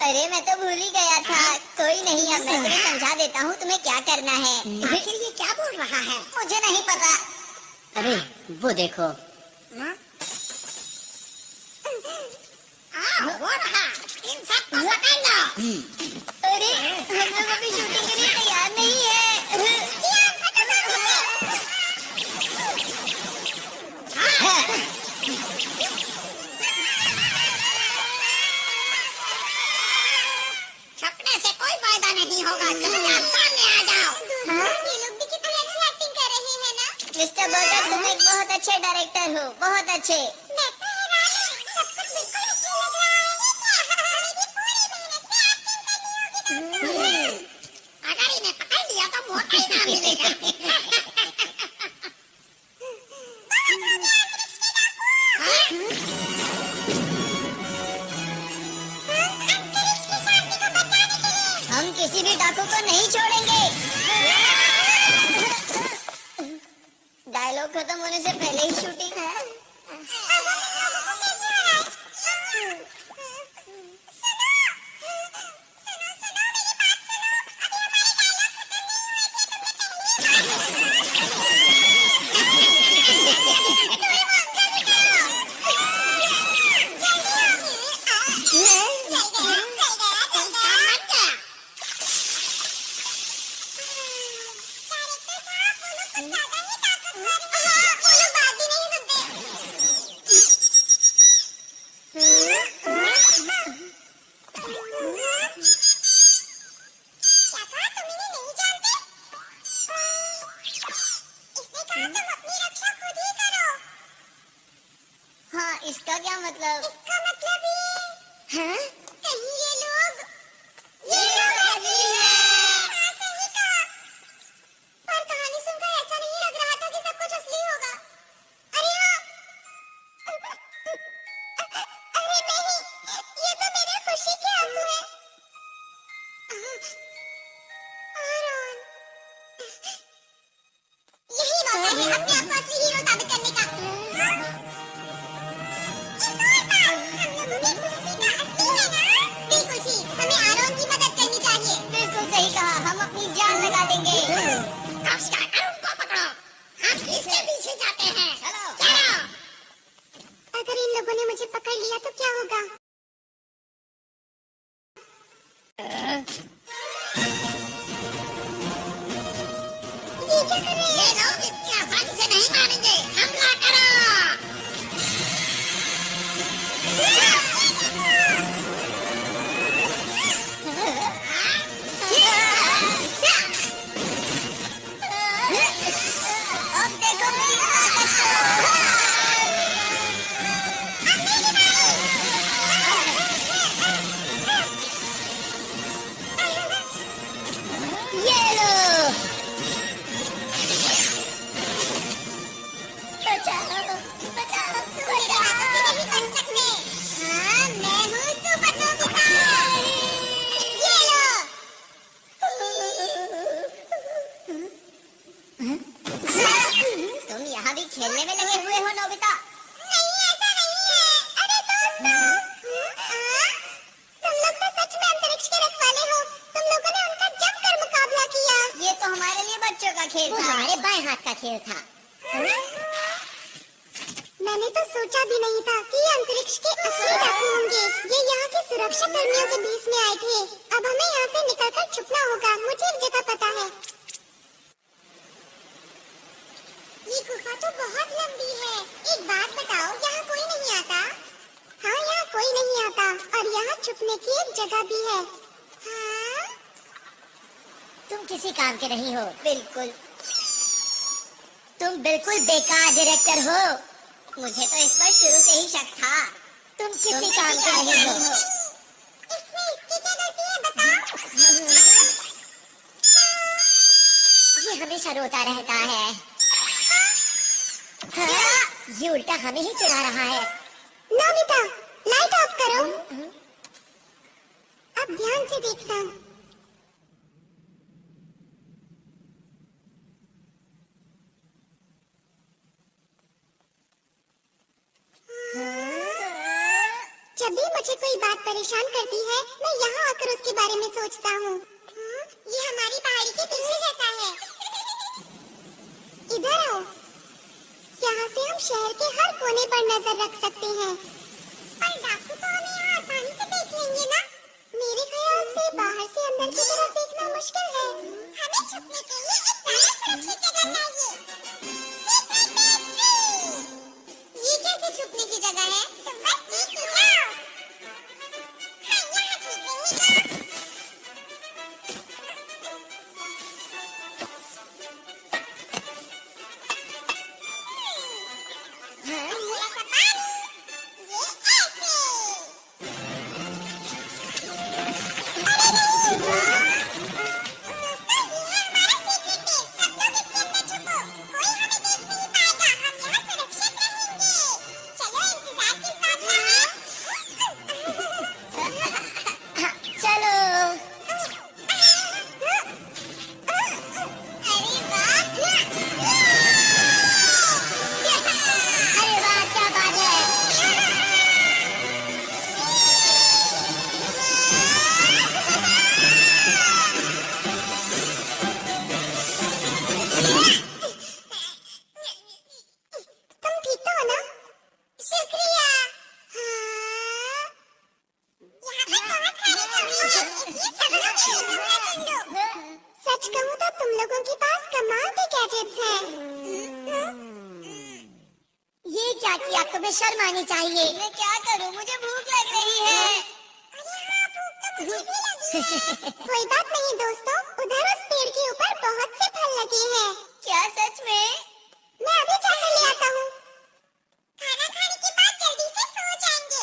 अरे मैं तो भूल ही गया था। कोई नहीं, अब मैं तुम्हें समझा देता हूँ तुम्हें क्या करना है। आखिर ये क्या बोल रहा है? मुझे नहीं पता। अरे वो देखो। वो रहा, इन सब को पकड़ लो। अरे हम लोग अभी शूटिंग के लिए तैयार नहीं है। छपने से कोई फायदा नहीं होगा। चलो सामने आ जाओ। ये लोग भी कितनी अच्छी एक्टिंग कर रहे हैं ना? मिस्टर बर्गर, तुम एक बहुत अच्छे डायरेक्टर हो, बहुत अच्छे। मैं तो हैरान हूँ, सब कुछ बिल्कुल अच्छा लग रहा है। हमें भी पूरी मेहनत से एक्टिंग करनी होगी दोस्तों। अगर इन्हें पकड़ लिया तो मौका ही ना मिलेगा। हम किसी भी डाकू को नहीं छोड़ेंगे। डायलॉग खत्म होने से पहले ही शूटिंग है। इसका क्या मतलब? इसका मतलब ये, हाँ? कहीं ये लोग असली हैं। हाँ, सही कहा। पर कहानी सुनकर ऐसा नहीं लग रहा था कि सब कुछ असली होगा। अरे हाँ, अरे नहीं, ये तो मेरे खुशी के आंसू हैं। आरोन, यही मौका है अपने आप को असली हीरो साबित करने का। बिल्कुल ठीक। बाएं हाथ का खेल था। मैंने तो सोचा भी नहीं था कि ये अंतरिक्ष के असली डाकू होंगे। ये यहाँ के सुरक्षा कर्मियों के बीच में आए थे। अब हमें यहाँ से निकलकर छुपना होगा। मुझे एक जगह पता है। ये गुफा तो बहुत लंबी है। एक बात बताओ, यहाँ कोई नहीं आता? हाँ, यहाँ कोई नहीं आता और यहाँ छुपने की एक जगह भी है। हाँ? तुम किसी काम के नहीं हो। बिल्कुल, तुम बिल्कुल बेकार डायरेक्टर हो। मुझे तो इस पर शुरू से ही शक था। तुम किसी काम के नहीं हो। इसमें इसकी क्या गलती है बताओ? ये हमेशा रोता रहता है। हाँ, ये उल्टा हमें ही चिढ़ा रहा है। नोबिता, लाइट ऑफ करो। अब ध्यान से देखना। जब भी मुझे कोई बात परेशान करती है, मैं यहाँ आकर उसके बारे में सोचता हूँ। ये हमारी पहाड़ी के पीछे जैसा है। इधर आओ। यहाँ से हम शहर के हर कोने पर नजर रख सकते हैं। पर डाकू तो हमें यहाँ आसानी से देख लेंगे ना? मेरे ख्याल से बाहर से अंदर की तरफ देखना मुश्किल है। हमें छुपने के लिए एक ज्यादा सुरक्षित जगह चाहिए। ये कैसे छुपने की जगह है? तुम बस देख ही जाओ। हाँ, यहाँ ठीक रहेगा। हाँ, थोड़ा सा पानी। ये ऐसे। अरे नहीं, दोस्तों, ये है हमारा सीक्रेट बेस। सब लोग इसके अंदर छुपो। कोई हमें देख नहीं पाएगा। हम यहाँ सुरक्षित रहेंगे। चलो, इंतजार किस बात का है? चलो। अरे वाह! अरे वाह, क्या बात है! तुम ठीक तो हो ना? शुक्रिया। हाँ। यहाँ पर बहुत सारे कमरे हैं, इसलिए सब लोग यहीं घूमना चुन लो। सच कहूँ तो तुम लोगों के पास कमाल के गैजेट्स हैं। ये क्या किया? तुम्हें शर्म आनी चाहिए। मैं क्या करूँ? मुझे भूख लग रही है। अरे हाँ, भूख तो मुझे भी लगी है। कोई बात नहीं दोस्तों, उधर उस पेड़ के ऊपर बहुत से फल लगे हैं। क्या सच में? मैं अभी जाकर ले आता हूँ। खाना खाने के बाद जल्दी से सो जाएंगे।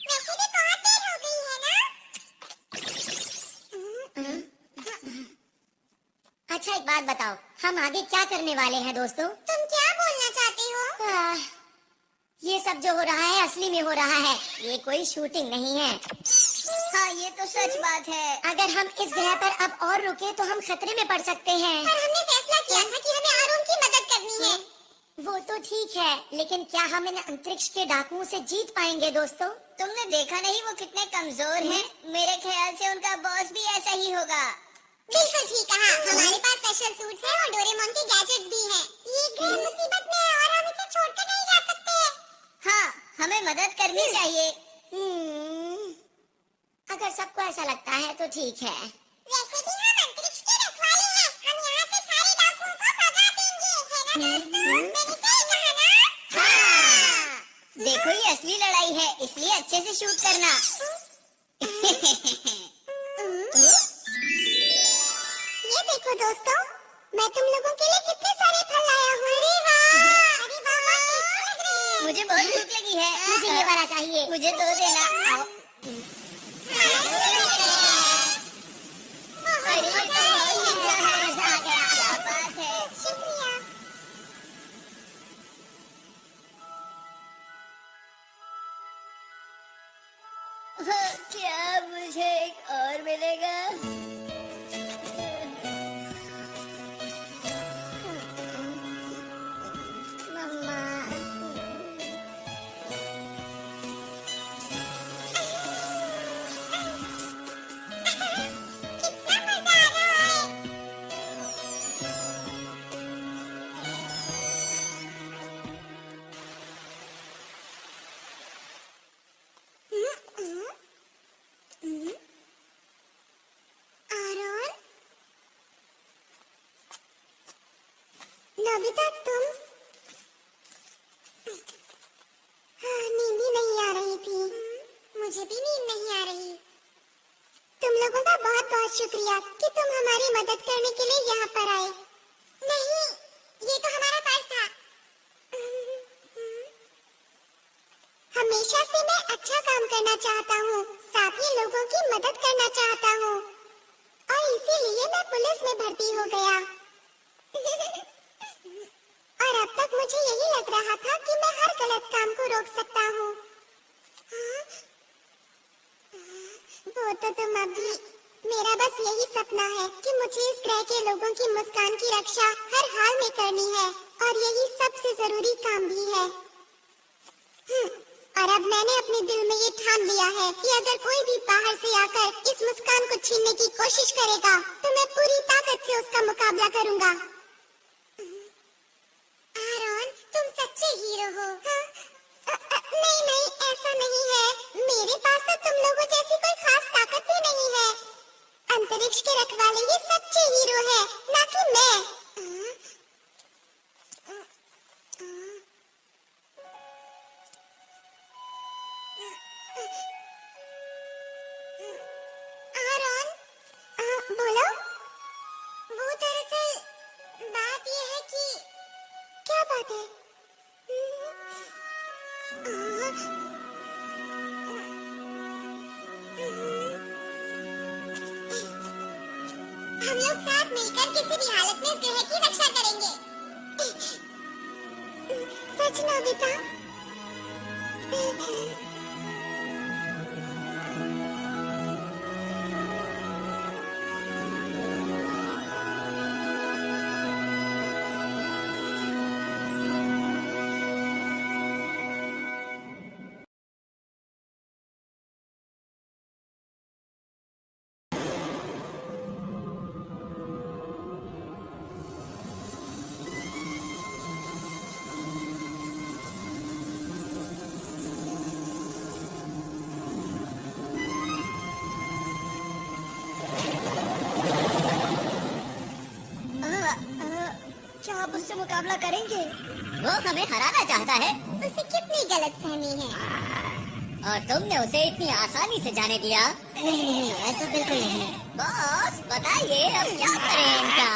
वैसे भी बहुत देर हो गई है ना? अच्छा, एक बात बताओ, हम आगे क्या करने वाले हैं दोस्तों? तुम क्या बोलना चाहते हो? ये सब जो हो रहा है असली में हो रहा है। ये कोई शूटिंग नहीं है। हाँ, ये तो सच बात है। अगर हम इस ग्रह पर अब और रुके तो हम खतरे में पड़ सकते हैं। पर हमने फैसला किया था कि हमें आरोन की मदद करनी है। वो तो ठीक है, लेकिन क्या हम इन अंतरिक्ष के डाकुओं से जीत पाएंगे दोस्तों? तुमने देखा नहीं वो कितने कमजोर हैं? मेरे ख्याल से उनका बॉस भी ऐसा ही होगा। बिल्कुल ठीक कहा। हमारे पास स्पेशल सूट्स हैं और डोरेमोन के गैजेट्स भी हैं। ये ग्रह मुसीबत में है और हम इसे छोड़कर नहीं जा सकते। हाँ, हमें मदद करनी चाहिए। अगर सबको ऐसा लगता है तो ठीक है। वैसे भी हम अंतरिक्ष के रखवाले हैं। हम यहाँ से सारे डाकुओं को भगा देंगे, है ना दोस्तों? मैंने सही कहा ना? हाँ। देखो, ये असली लड़ाई है, इसलिए अच्छे से शूट करना। ये देखो दोस्तों, मैं तुम लोगों के लिए कितने सारे फल लाया हूँ। अरे वाह! अरे वाह! मुझे बहुत भूख लगी है। मुझे ये वाला चाहिए। मुझे दो देना। आओ। क्या मुझे एक और मिलेगा? मम्मा, कितना मजा आ रहा है। आरोन, नोबिता तुम? हाँ, नींद ही नहीं आ रही थी। मुझे भी नींद नहीं आ रही। तुम लोगों का बहुत बहुत शुक्रिया कि तुम हमारी मदद करने के लिए यहाँ पर आए। नहीं, ये तो हमारा फर्ज था। हमेशा से मैं अच्छा काम करना चाहता हूँ, साथ ही लोगों की मदद करना चाहता हूँ, और इसीलिए मैं पुलिस में भर्ती हो गया। और अब तक मुझे यही लग रहा था कि मैं हर गलत काम को रोक सकता हूँ। वो तो तुम अभी, मेरा बस यही सपना है कि मुझे इस ग्रह के लोगों की मुस्कान की रक्षा हर हाल में करनी है, और यही सबसे जरूरी काम भी है। और अब मैंने अपने दिल में ये ठान लिया है कि अगर कोई भी बाहर से आकर इस मुस्कान को छीनने की कोशिश करेगा, तो मैं पूरी ताकत से उसका मुकाबला करूंगा। आरोन, तुम सच्चे हीरो हो। नहीं नहीं, ऐसा नहीं है। मेरे पास तो तुम लोगों जैसी कोई खास ताकत भी नहीं है। अंतरिक्ष के रखवाले ये सच्चे हीरो हैं, ना कि मैं। आरोन, बोलो। वो दरअसल बात ये है कि, क्या बात है? हम लोग साथ मिलकर किसी भी हालत में इस ग्रह की रक्षा करेंगे। सच नोबिता? क्या आप उससे मुकाबला करेंगे? वो हमें हराना चाहता है। उसे कितनी गलतफहमी है। और तुमने उसे इतनी आसानी से जाने दिया? नहीं, ऐसा बिल्कुल नहीं। बॉस, बताइए अब क्या करें इनका?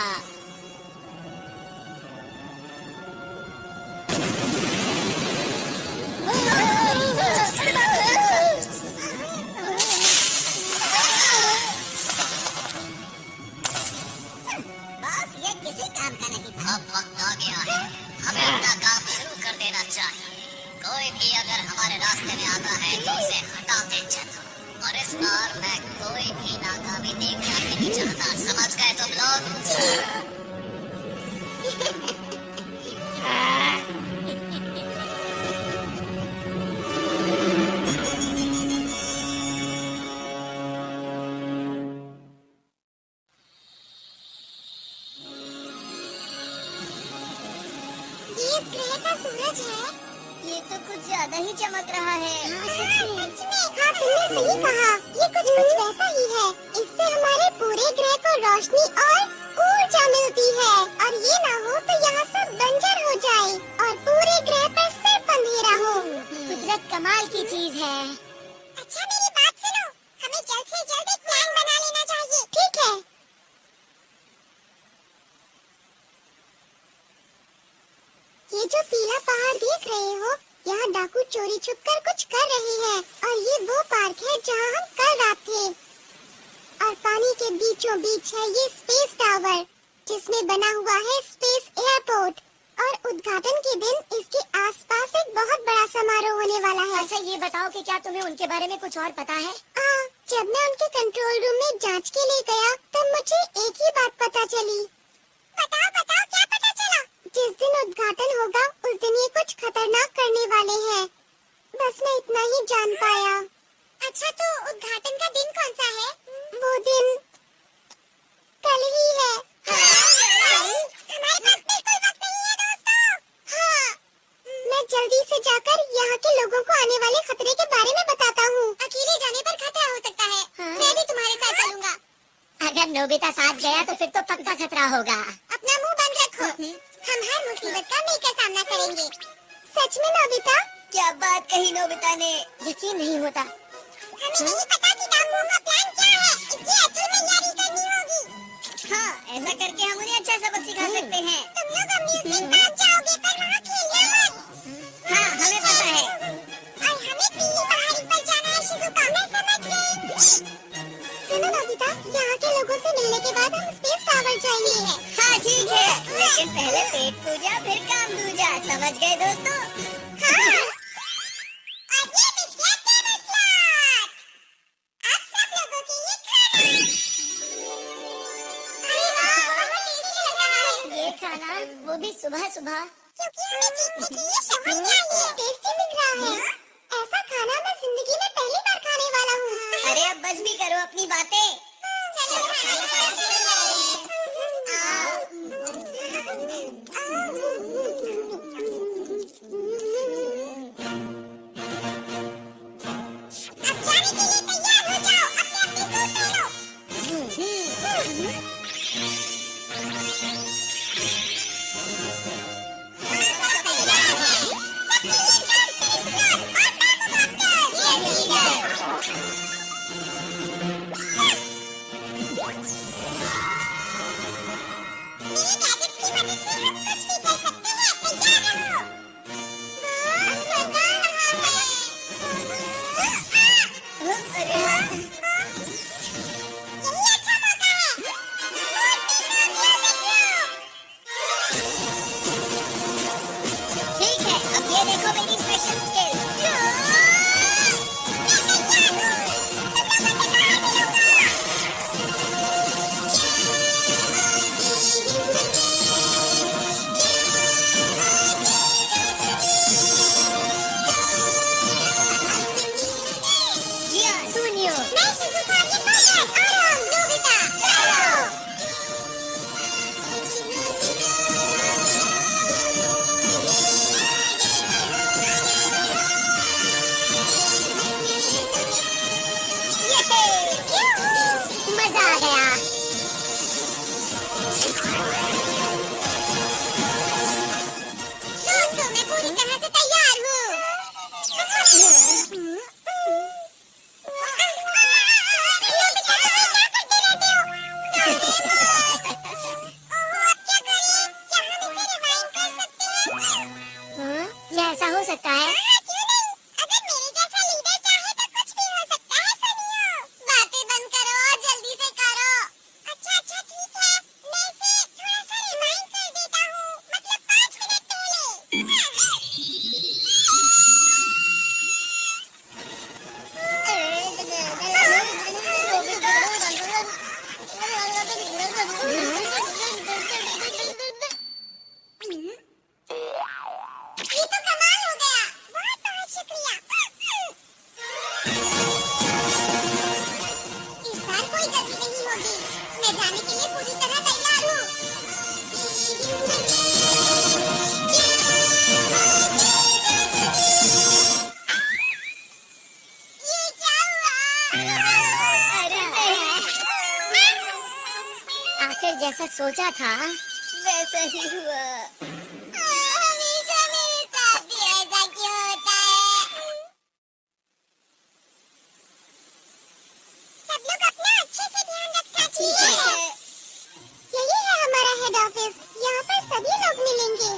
बॉस, ये किसी काम का नहीं था। अब वक्त आ गया है, हमें अपना काम शुरू कर देना चाहिए। कोई भी अगर हमारे रास्ते में आता है तो उसे हटाते चलो। और इस बार मैं कोई भी नाकामी देखना भी नहीं चाहता, समझ गए तुम लोग? ये इस ग्रह का सूरज है। ये तो कुछ ज्यादा ही चमक रहा है। सच में। हाँ, तुमने सही कहा। ये कुछ वैसा ही है। इससे हमारे पूरे ग्रह को रोशनी और ऊर्जा मिलती है, और ये ना हो तो यहाँ सब बंजर हो जाए और पूरे ग्रह पर सिर्फ अंधेरा हो। कुदरत कमाल की चीज है। अच्छा, मेरी बात सुनो, हमें जल्द से जल्द एक प्लान बना लेना चाहिए। ठीक है? ये जो पीला पहाड़ देख रहे हो, यहाँ डाकू चोरी छुपकर कुछ कर रहे हैं, और ये वो पार्क है जहाँ हम कल रात थे। और पानी के बीचों बीच है ये स्पेस टावर, जिसमें बना हुआ है स्पेस एयरपोर्ट। और उद्घाटन के दिन इसके आसपास एक बहुत बड़ा समारोह होने वाला है। अच्छा, ये बताओ कि क्या तुम्हें उनके बारे में कुछ और पता है? जब मैं उनके कंट्रोल रूम में जांच के लिए गया, तब मुझे एक ही बात पता चली। बताओ बताओ, क्या पता चला? जिस दिन उद्घाटन होगा, उस दिन ये कुछ खतरनाक करने वाले हैं। बस मैं इतना ही जान पाया। अच्छा, तो उद्घाटन का दिन कौन सा है? वो दिन कल ही है। हमारे पास बिल्कुल वक्त नहीं है दोस्तों। हाँ, मैं जल्दी से जाकर यहाँ के लोगों को आने वाले खतरे के बारे में बताता हूँ। अगर नोबिता साथ गया तो फिर तो पक्का खतरा होगा। अपना मुंह बंद रखो। हम हर मुसीबत का मिलकर सामना करेंगे। सच में नोबिता? क्या बात कही नोबिता ने, यकीन नहीं होता। हमें नहीं पता कि डाकू का प्लान क्या है, इसकी अच्छी तैयारी करनी होगी। हाँ, ऐसा करके हम उन्हें अच्छा सबक सिखा सकते हैं। तुम लोग अम्यूज़मेंट पार्क जाओगे पर वहाँ खेलने मत। हाँ, हमें पता है। और हमें पीली पहाड़ी पर जाना है शिज़ुका, मैं समझ गई। सुनो नोबिता, यहाँ के लोगों से मिलने के बाद हम स्पेस टावर जाएंगे। हाँ ठीक है, लेकिन पहले पेट पूजा फिर काम दूजा, समझ गए दोस्तों? हाँ। और ये बिछ गया टेबल क्लॉथ। अब सब लोगों के लिए खाना। अरे वाह, बहुत टेस्टी लग रहा है। ये खाना, वो भी सुबह सुबह। क्योंकि हमें जीतने के लिए शहर चाहिए। टेस्टी दिख रहा है। ऐसा खाना मैं जिंदगी में पहली बार खाने वाला हूँ। अरे अब बस भी करो अपनी बातें। चलो अब जाने के लिए तैयार हो जाओ, अपने अपने सूट पहनो। ठीक है, अब ये देखो मेरी स्पेशल स्किल। सुनियो, मैं शिज़ुका के पायलट आराम नोबिता चलो। मजा आ गया। दोस्तों, मैं पूरी तरह से तैयार हूँ। ये ऐसा हो सकता है? क्यों नहीं? अगर मेरे जैसा लीडर चाहे तो कुछ भी हो सकता है। सुनियो, बातें बंद करो और जल्दी से करो। अच्छा अच्छा ठीक है, मैं इसे थोड़ा सा रिमाइंड कर देता हूँ, मतलब 5 मिनट पहले। ये तो कमाल हो गया, बहुत बहुत शुक्रिया। इस बार कोई गलती नहीं होगी, मैं जाने के लिए पूरी तरह तैयार हूँ। ये क्या हुआ? अरे आखिर जैसा सोचा था वैसा ही हुआ। हमेशा मेरे साथ भी ऐसा क्यों होता है? सब लोग अपना अच्छे से ध्यान रखना चाहिए। यही है हमारा हेड ऑफिस, यहाँ पर सभी लोग मिलेंगे।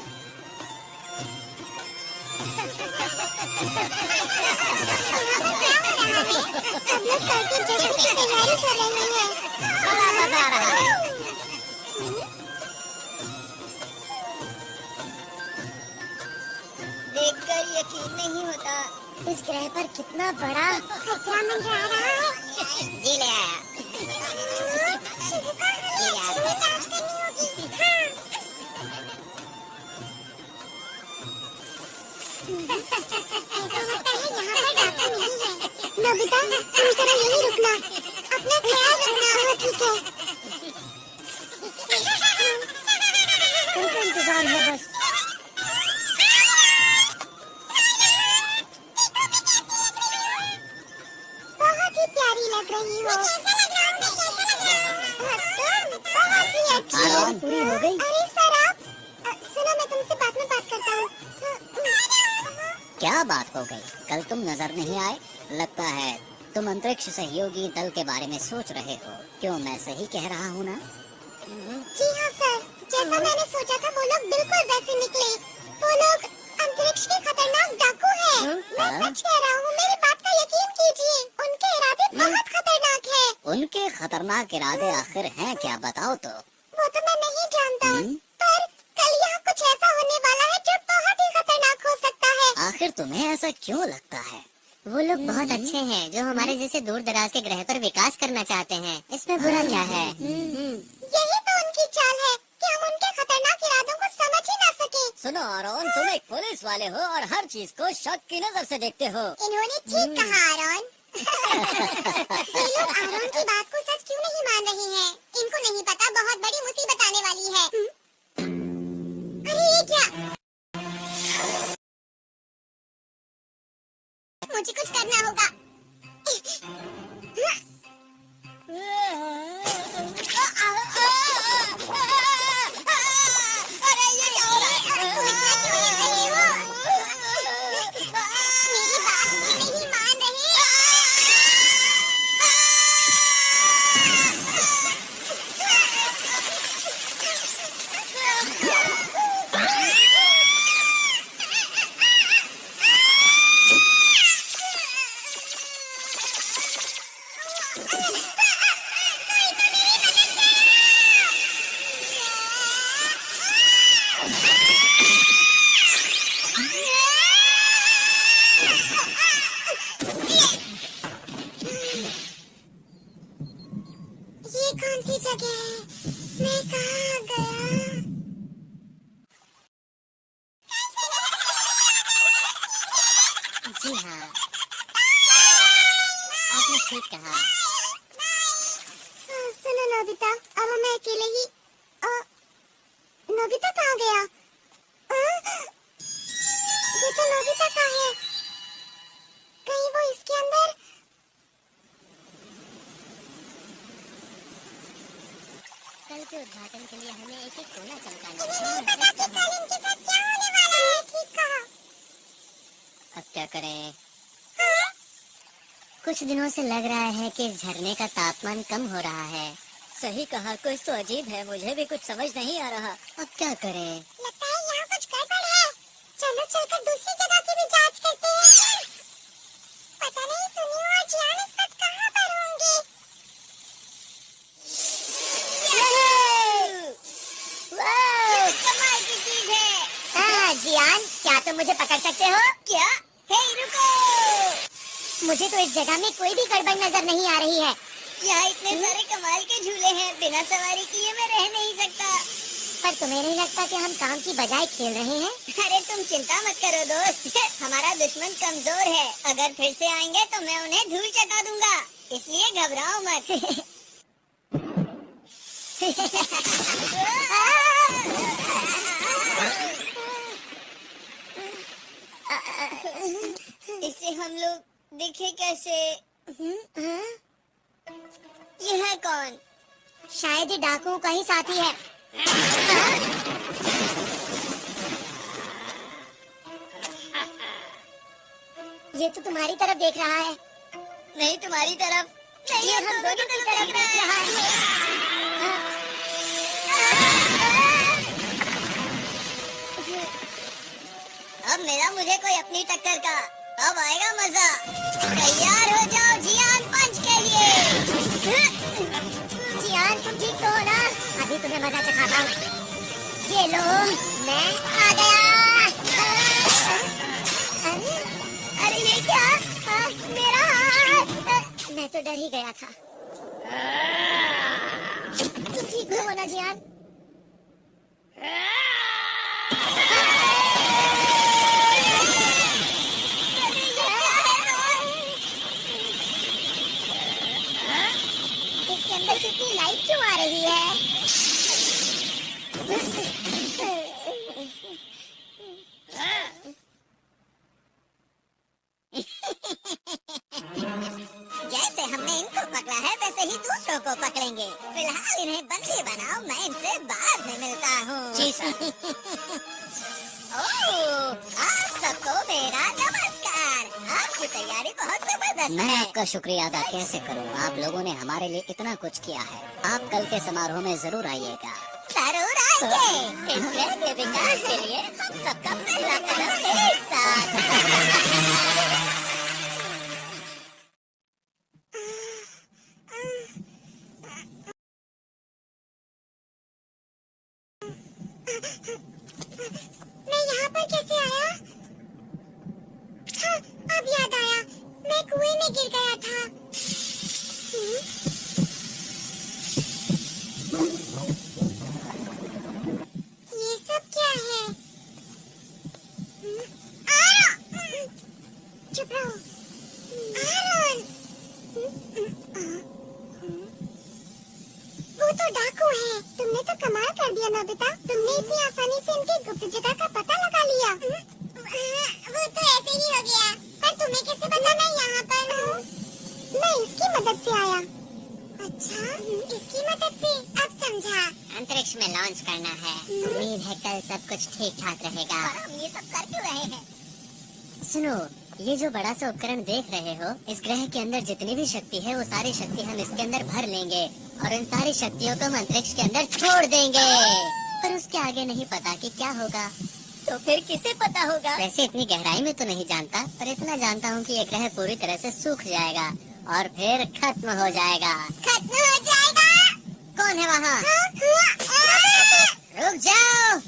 सब लोग करके जश्न की तैयारी कर रहे हैं। देखकर यकीन नहीं होता, इस ग्रह पर कितना बड़ा खतरा मंडरा रहा है। जी ले आया। शिज़ुका, हमें अच्छे से जांच करनी होगी। हाँ। ऐसा लगता है यहाँ पर डाकू नहीं है। नोबिता, तुम जरा यहीं रुकना, अपना ख्याल रखना। हाँ ठीक है। तुमको इंतजार है बस। बहुत ही प्यारी लग रही हो। बहुत ही अच्छी है। पूरी हो गई। अरे सर आप सुनो, मैं तुमसे बाद में बात करता हूँ। क्या बात हो गई? कल तुम नजर नहीं आए। लगता है तुम अंतरिक्ष सहयोगी दल के बारे में सोच रहे हो। क्यों, मैं सही कह रहा हूँ ना? जी हाँ सर, जैसा मैंने सोचा था वो लोग बिल्कुल वैसे निकले। वो लोग अंतरिक्ष के खतरनाक डाकू हैं। मैं सच कह रहा हूँ, मेरी बात का यकीन कीजिए। उनके इरादे बहुत खतरनाक हैं। उनके खतरनाक इरादे आखिर हैं क्या, बताओ तो। वो तो मैं नहीं जानता, पर कल यहाँ कुछ ऐसा होने वाला है जो बहुत ही खतरनाक हो सकता है। आखिर तुम्हें ऐसा क्यों लगता है? वो लोग बहुत अच्छे हैं जो हमारे जैसे दूर दराज के ग्रह पर विकास करना चाहते हैं। इसमें बुरा क्या है? यही तो उनकी चाल है कि हम उनके खतरनाक इरादों को समझ ही ना सके। सुनो आरोन, तुम एक पुलिस वाले हो और हर चीज को शक की नजर से देखते हो। इन्होंने ठीक कहा आरोन। ये लोग आरोन की बात को सच क्यों नहीं मान रहे हैं? इनको नहीं पता बहुत बड़ी मुसीबत आने वाली है। अरे ये क्या? मुझे कुछ करना होगा। अरे ये क्या हो रहा है? मेरी बात क्यों नहीं मान रहे? ये कौन सी जगह है? मैं कहाँ आ गया? जी हाँ, आपने ठीक कहा। सुनो नोबिता, अब मैं अकेले ही। नोबिता कहाँ गया? ये तो नोबिता का है। कहीं वो इसके अंदर? कल के उद्घाटन के लिए हमें एक एक कोना चमकाना तुम्हें नहीं पता कि कल इनके साथ क्या होने वाला है? ठीक कहा। अब क्या करें? कुछ दिनों से लग रहा है कि इस झरने का तापमान कम हो रहा है। सही कहा, कुछ तो अजीब है, मुझे भी कुछ समझ नहीं आ रहा। अब क्या करें? लगता है यहाँ कुछ गड़बड़ है। चलो चलकर दूसरी जगह की भी जांच करते हैं। पता नहीं सुनियो और जियान इस वक्त कहाँ पर होंगे। कमाल की चीज है। जियान, क्या तुम मुझे पकड़ सकते हो? क्या? हे रुको! मुझे तो इस जगह में कोई भी गड़बड़ नजर नहीं आ रही है। यहाँ इतने सारे कमाल के झूले हैं, बिना सवारी किए मैं रह नहीं सकता। पर तुम्हें नहीं लगता कि हम काम की बजाय खेल रहे हैं? अरे तुम चिंता मत करो दोस्त, हमारा दुश्मन कमजोर है। अगर फिर से आएंगे तो मैं उन्हें धूल चटा दूंगा, इसलिए घबराओ मत। इससे हम लोग दिखे कैसे? ये है कौन? शायद ये डाकुओं का ही साथी है। ये तो तुम्हारी तरफ देख रहा है। नहीं, तुम्हारी तरफ नहीं, हम दोनों की तरफ देख रहा है। अब मिला मुझे कोई अपनी टक्कर का, अब आएगा मजा। तैयार हो जाओ जियान पंच के लिए। जियान, तुम ठीक तो हो ना? अभी तुम्हें मजा चखाता हूँ। ये लो, मैं आ गया। अरे ये क्या? मेरा हाथ! मैं तो डर ही गया था। तुम ठीक हो ना जियान? इसके अंदर से इतनी लाइट क्यों आ रही है? जैसे जैसे हमने इनको पकड़ा है वैसे ही दूसरों को पकड़ेंगे। फिलहाल इन्हें बंदी बनाओ, मैं इनसे बाद में मिलता हूँ। जी सर। ओह, आप सबको मेरा नमस्कार। आपकी तैयारी बहुत जबरदस्त मैं है। आपका शुक्रिया अदा कैसे करूं? आप लोगों ने हमारे लिए इतना कुछ किया है। आप कल के समारोह में जरूर आइएगा। जरूर आएंगे। इस ग्रह के विकास के लिए हम सबका पहला कदम एक साथ। मैं यहाँ पर कैसे आया? हाँ, अब याद आया, मैं कुएं में गिर गया था। ये सब क्या है? आरोन! चुप रहो। आरोन! वो तो डाकू है। तुमने तो कमाल कर दिया नोबिता। तुमने इतनी आसानी से इनकी गुप्त जगह का पता लगा लिया। वो तो ऐसे ही हो गया। पर तुम्हें कैसे पता मैं यहाँ पर हूँ? मैं इसकी मदद से आया। अच्छा, इसकी मदद से? अब समझा। अंतरिक्ष में लॉन्च करना है। उम्मीद है कल सब कुछ ठीक ठाक रहेगा। और हम ये सब कर क्यों रहे हैं? सुनो, ये जो बड़ा सा उपकरण देख रहे हो, इस ग्रह के अंदर जितनी भी शक्ति है वो सारी शक्ति हम इसके अंदर भर लेंगे और इन सारी शक्तियों को हम अंतरिक्ष के अंदर छोड़ देंगे। पर उसके आगे नहीं पता कि क्या होगा। तो फिर किसे पता होगा? वैसे इतनी गहराई में तो नहीं जानता, पर इतना जानता हूँ कि ये ग्रह पूरी तरह से सूख जाएगा और फिर खत्म हो जाएगा। खत्म हो जाएगा? कौन है वहाँ? हाँ? रुक जाओ।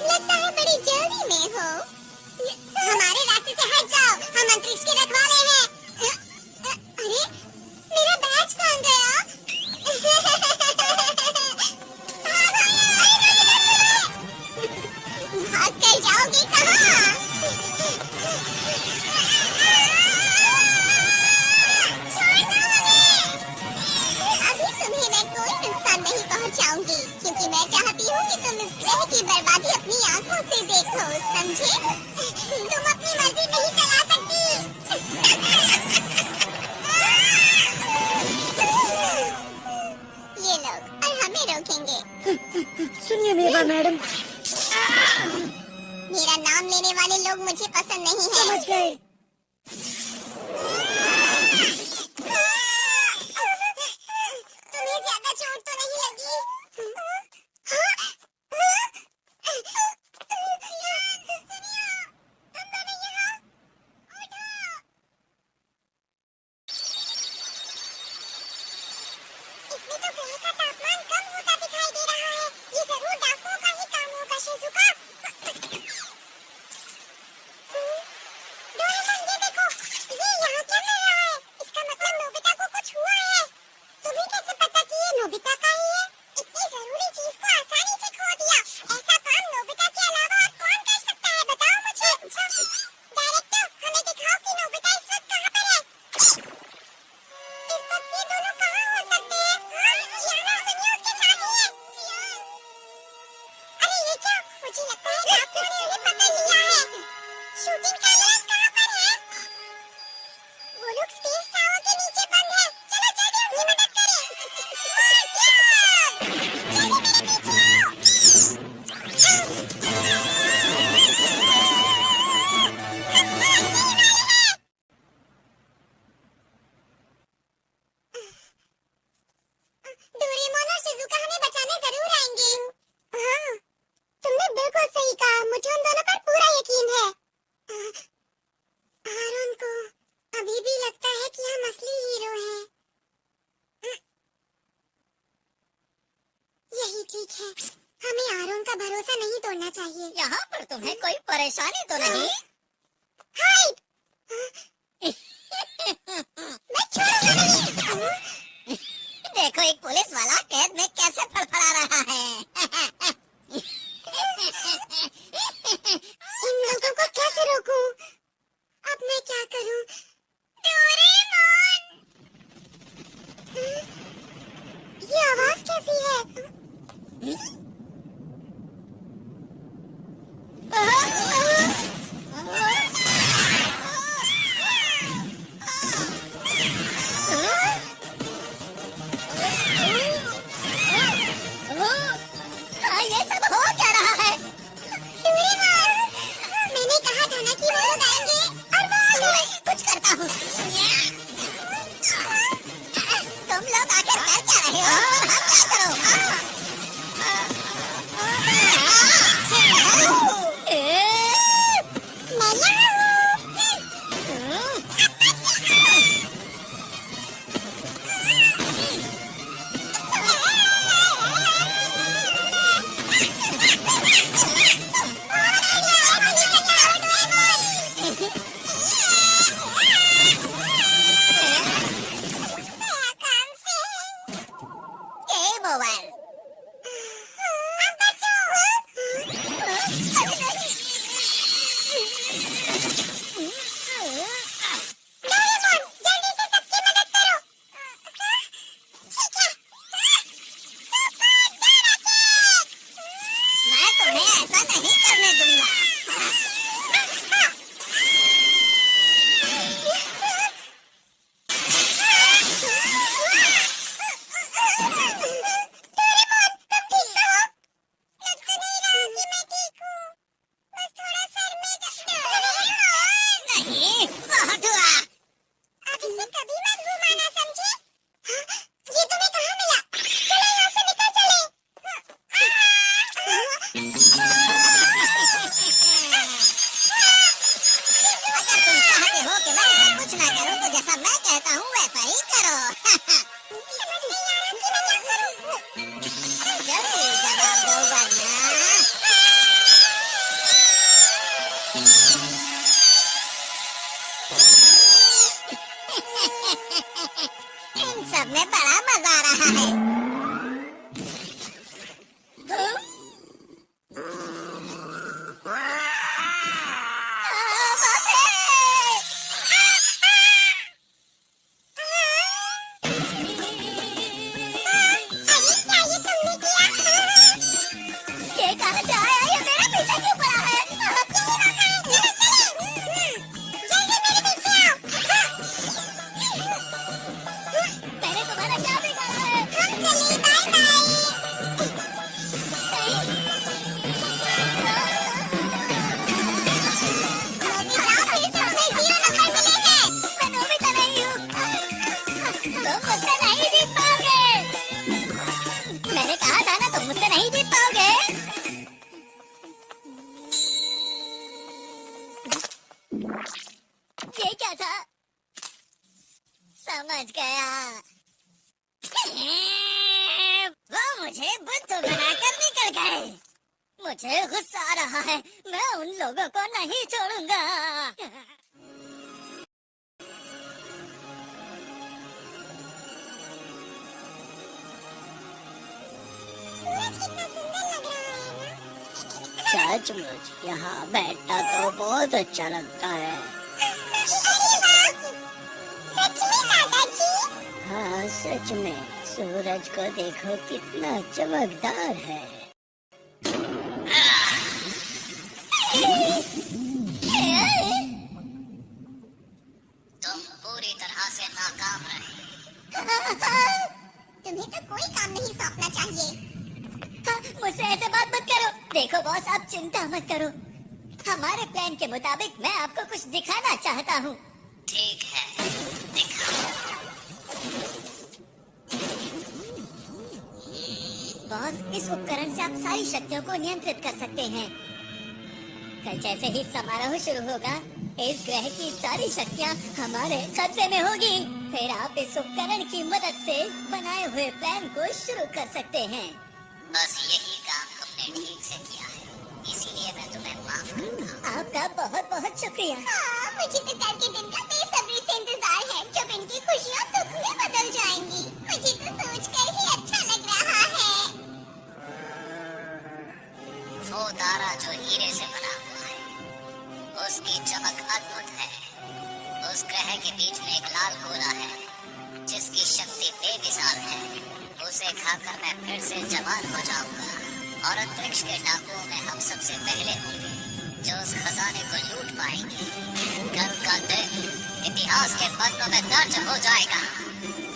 लगता है बड़ी जल्दी में हो। हमारे रास्ते से हट जाओ, हम अंतरिक्ष के रखवाले हैं। अरे, मेरा बैज कहाँ गया? भाग कर जाओगे कहाँ? छोड़ दो हमें। अभी तुम्हें मैं कोई नुकसान नहीं पहुंचाऊंगी, क्योंकि मैं चाहती हूँ कि तुम इस ग्रह की बर्बादी अपनी आंखों से देखो, समझे? तुम अपनी मर्जी नहीं चला सकती। ये लोग और हमें रोकेंगे। सुनिए मेवा मैडम। मेरा नाम लेने वाले लोग मुझे पसंद नहीं है। समझ गए। तुम्हें ज्यादा चोट तो नहीं लगी? इसमें तो ग्रह का तापमान कम होता दिखाई दे रहा है। ये जरूर डाकुओं का ही काम होगा, शिजुका। डोरेमोन, ये देखो, ये यहाँ क्या कर रहा है? इसका मतलब नोबिता को कुछ हुआ है। तुम्हें कैसे पता कि ये नोबिता का ही है? इतनी जरूरी चीज को आसानी से खो दिया। ऐसा काम नोबिता के अलावा और कौन कर सकता है, बताओ मुझे। डायरेक्टर, हमें दिखाओ कि नोबिता इस वक्त कहाँ पर है। इस वक्त ये दोनों कहाँ हो सकते हैं? जियाना, सुनिए, उसके साथ ही है। अरे ये क्या? मुझे लगता है डाकुओं ने उन्हें पकड़ लिया है। शूटिंग कैमरास कहाँ पर है? वो लोग स्पेस टावर के नीचे बंद है। चलो जल्दी अपनी मदद करें। जल्दी मेरे पीछे आओ। डोरेमोन और शिजुका हमें बचाने जरूर आएंगे। हाँ, तुमने बिल्कुल सही कहा। मुझे उन दोनों पर पूरा यकीन है। आरोन को अभी भी लगता है कि हम असली हीरो हैं। यही ठीक है। हमें आरोन का भरोसा नहीं तोड़ना चाहिए। यहाँ पर तुम्हें कोई परेशानी तो नहीं? हाइड! मैं छोड़ूंगा नहीं। देखो, एक पुलिस वाला कैद में कैसे फड़फड़ा रहा है। इन लोगों को कैसे रोकूं? अब मैं क्या करूं? डोरेमोन! ये आवाज कैसी है? सब हो क्या रहा है? मैंने कहा था ना कि वो लोग आएंगे और वो कुछ करता हूँ। तुम लोग आखिर कर क्या रहे हो? हम क्या करो? इन सब में बड़ा मजा आ रहा है। ये क्या था? समझ गया। वो मुझे बुद्धू बनाकर निकल गए। मुझे गुस्सा आ रहा है। मैं उन लोगों को नहीं छोड़ूंगा। सचमुच यहाँ बैठना तो बहुत अच्छा लगता है। हाँ सच में, सूरज को देखो कितना चमकदार है। तुम पूरी तरह से नाकाम रहे। तुम्हें तो कोई काम नहीं सौंपना चाहिए। मुझसे ऐसे बात मत करो। देखो बॉस, आप चिंता मत करो। हमारे प्लान के मुताबिक मैं आपको कुछ दिखाना चाहता हूँ। ठीक है, दिखाओ। बॉस, इस उपकरण से आप सारी शक्तियों को नियंत्रित कर सकते हैं। कल जैसे ही समारोह शुरू होगा, इस ग्रह की सारी शक्तियाँ हमारे कब्जे में होगी। फिर आप इस उपकरण की मदद से बनाए हुए प्लान को शुरू कर सकते हैं। बस यही काम तुमने ठीक से किया है, इसीलिए मैं तुम्हें माफ करता हूँ। आपका बहुत बहुत शुक्रिया। हाँ, मुझे तो कल के दिन का बेसब्री से इंतजार है, जब इनकी खुशियाँ दुख में बदल जाएंगी। मुझे तो सोचकर ही अच्छा लग रहा है। वो तारा जो हीरे से बना हुआ है, उसकी चमक अद्भुत है। उस ग्रह के बीच में एक लाल गोला है, जिसकी शक्ति बेमिसाल है। उसे खाकर मैं फिर से जवान हो जाऊंगा, और अंतरिक्ष के डाकुओं में हम सबसे पहले होंगे जो उस खजाने को लूट पाएंगे। कल का दिन इतिहास के पन्नों में दर्ज हो जाएगा।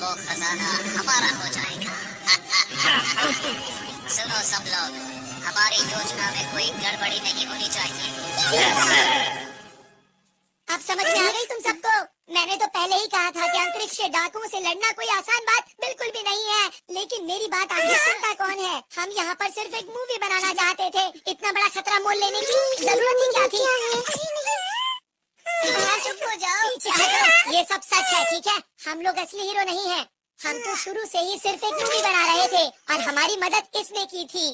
वो खजाना हमारा हो जाएगा। सुनो सब लोग, हमारी योजना में कोई गड़बड़ी नहीं होनी चाहिए। अब समझ में आ गई तुम सबको? मैंने तो पहले ही कहा था कि अंतरिक्ष के डाकुओं से लड़ना कोई आसान बात बिल्कुल भी नहीं है। लेकिन मेरी बात आखिर सुनता कौन है? हम यहाँ पर सिर्फ एक मूवी बनाना चाहते थे। इतना बड़ा खतरा मोल लेने की जरूरत ही क्या थी? चुप हो जाओ। ये सब सच है, ठीक है? हम लोग असली हीरो नहीं हैं। हम तो शुरू से ही सिर्फ एक मूवी बना रहे थे और हमारी मदद इसने की थी।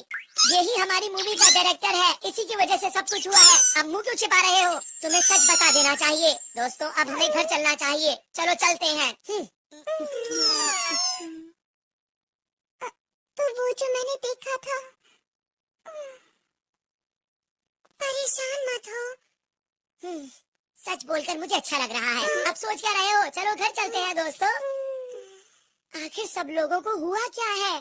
यही हमारी मूवी का डायरेक्टर है, इसी की वजह से सब कुछ हुआ है। अब मुंह क्यों छिपा रहे हो? तुम्हें सच बता देना चाहिए। दोस्तों, अब हमें घर चलना चाहिए। चलो चलते हैं। तो वो जो मैंने देखा था, परेशान मत हो। सच बोलकर मुझे अच्छा लग रहा है। अब सोच क्या रहे हो? चलो घर चलते हैं दोस्तों। आखिर सब लोगों को हुआ क्या है?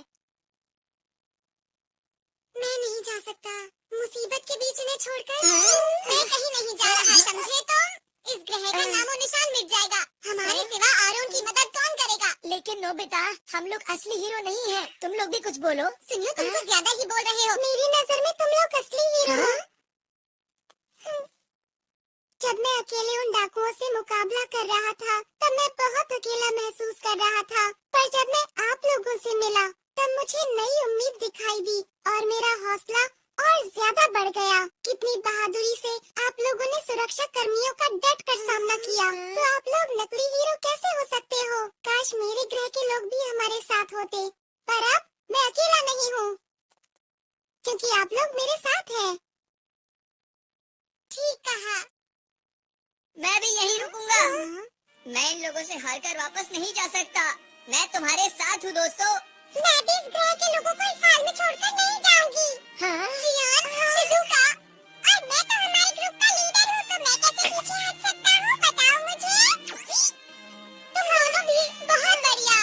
मैं नहीं जा सकता। मुसीबत के बीच इन्हें छोड़कर मैं कहीं नहीं जा रहा, समझे तुम? इस ग्रह का नामो निशान मिट जाएगा। हमारे सिवा आरोन की मदद कौन करेगा? लेकिन नोबिता, हम लोग असली हीरो नहीं हैं। तुम लोग भी कुछ बोलो। सुनियो, तुम कुछ ज्यादा ही बोल रहे हो। मेरी नजर में तुम लोग असली हीरो हो। जब मैं अकेले उन डाकुओं से मुकाबला कर रहा था, तब मैं बहुत अकेला महसूस कर रहा था। पर जब मैं आप लोगों से मिला, तब मुझे नई उम्मीद दिखाई दी और मेरा हौसला और ज्यादा बढ़ गया। कितनी बहादुरी से आप लोगों ने सुरक्षा कर्मियों का डट कर सामना किया। तो आप लोग नकली हीरो कैसे हो सकते हो? काश मेरे ग्रह के लोग भी हमारे साथ होते। पर अब मैं अकेला नहीं हूँ, क्योंकि आप लोग मेरे साथ हैं। ठीक कहा। मैं भी यहीं रुकूंगा। मैं इन लोगों से हारकर वापस नहीं जा सकता। मैं तुम्हारे साथ हूँ दोस्तों। मैं भी इस ग्रह के लोगों को इस हाल में छोड़कर नहीं जाऊंगी। जियान, शिजुका, और मैं तो हमारे ग्रुप का लीडर हूँ, तो मैं कैसे पीछे हट सकता हूँ? बताओ मुझे। तुम दोनों भी बहुत बढ़िया।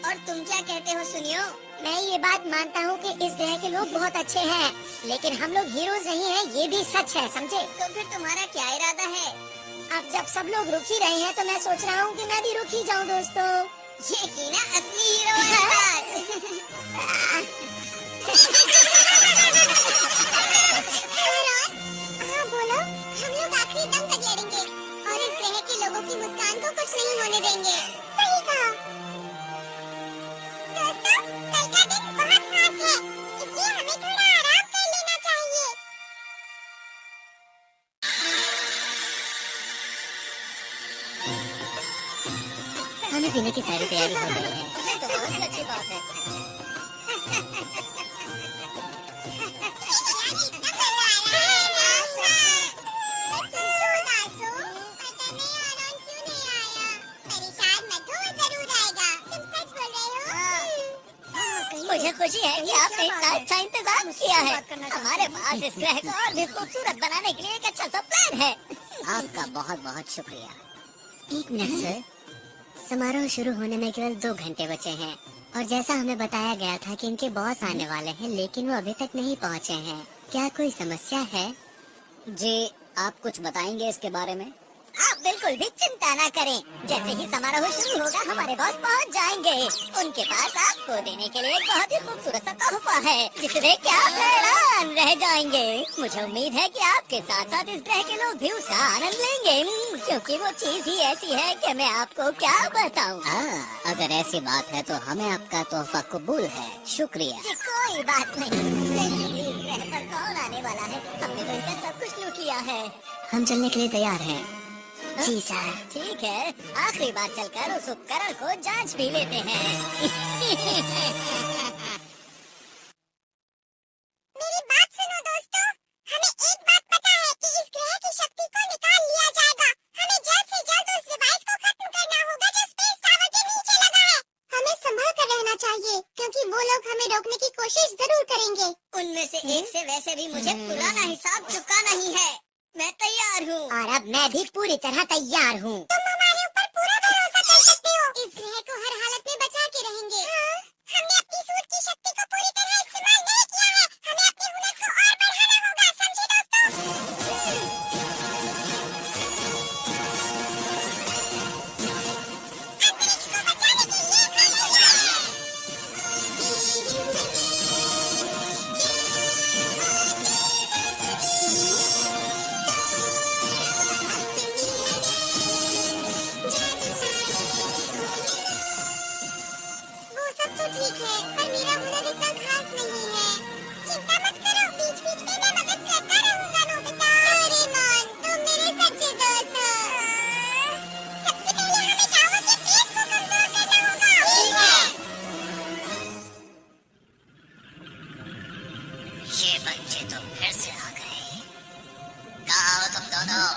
और तुम क्या कहते हो सुनियो? मैं ये बात मानता हूँ कि इस ग्रह के लोग बहुत अच्छे हैं, लेकिन हम लोग हीरोज नहीं हैं, ये भी सच है, समझे? तो फिर तुम्हारा क्या इरादा है? अब जब सब लोग रुक ही रहे हैं, तो मैं सोच रहा हूँ कि मैं भी रुक ही जाऊँ दोस्तों। ये की ना असली हीरो है। हाँ बोलो। हम लोग आखिरी दम तक लड़ेंगे और इस ग्रह के लोगों की मुस्कान को कुछ नहीं होने देंगे। सही कहा। दोस्तों, कल का दिन बहुत खास है, इसलिए हमें थोड़ा आराम कर लेना चाहिए। खाने पीने की सारी तैयारी हो गई है। तो बहुत ही अच्छी बात है। मुझे खुशी है कि आपने इतना अच्छा इंतजाम किया है। हमारे पास इस ग्रह को और भी खूबसूरत बनाने के लिए एक अच्छा सा प्लान है। आपका बहुत बहुत शुक्रिया। एक मिनट सर, समारोह शुरू होने में केवल 2 घंटे बचे हैं और जैसा हमें बताया गया था कि इनके बॉस आने वाले हैं, लेकिन वो अभी तक नहीं पहुंचे हैं। क्या कोई समस्या है? जी, आप कुछ बताएंगे इसके बारे में? आप बिल्कुल भी चिंता ना करें। जैसे ही समारोह शुरू होगा, हमारे बॉस पहुंच जाएंगे। उनके पास आपको देने के लिए एक बहुत ही खूबसूरत सा तोहफा है, जिसे देख के आप हैरान रह जाएंगे। मुझे उम्मीद है कि आपके साथ साथ इस ग्रह के लोग भी उसका आनंद लेंगे, क्योंकि वो चीज ही ऐसी है कि मैं आपको क्या बताऊं। अगर ऐसी बात है तो हमें आपका तोहफा कबूल है। शुक्रिया। कोई बात नहीं। इस ग्रह पर कौन आने वाला है? हमने तो इनका सब कुछ लूट लिया है। हम चलने के लिए तैयार हैं। जी सर। ठीक है, आखिरी बार चलकर उस उपकरण को जांच भी लेते हैं। मेरी बात सुनो दोस्तों, हमें एक बात पता है कि इस ग्रह की शक्ति को निकाल लिया जाएगा। हमें जल्द से जल्द उस डिवाइस को खत्म करना होगा जो स्पेस टावर के नीचे लगा है। हमें संभल कर रहना चाहिए, क्योंकि वो लोग हमें रोकने की कोशिश जरूर करेंगे। उनमें से एक से वैसे भी मुझे पुराना हिसाब चुकाना ही है। मैं तैयार हूँ। और अब मैं भी पूरी तरह तैयार हूँ। तुम हमारे ऊपर पूरा भरोसा कर सकते हो। इस ग्रह को हर हालत में बचा के रहेंगे। हमने अपनी सूट की शक्ति को पूरी तरह इस्तेमाल नहीं किया है। हमें अपने हुनर को और बढ़ाना होगा, समझे दोस्तों? अंतरिक्ष को बचाने के लिए बच्चे तो फिर से आ गए। कहाँ हो तुम दोनों?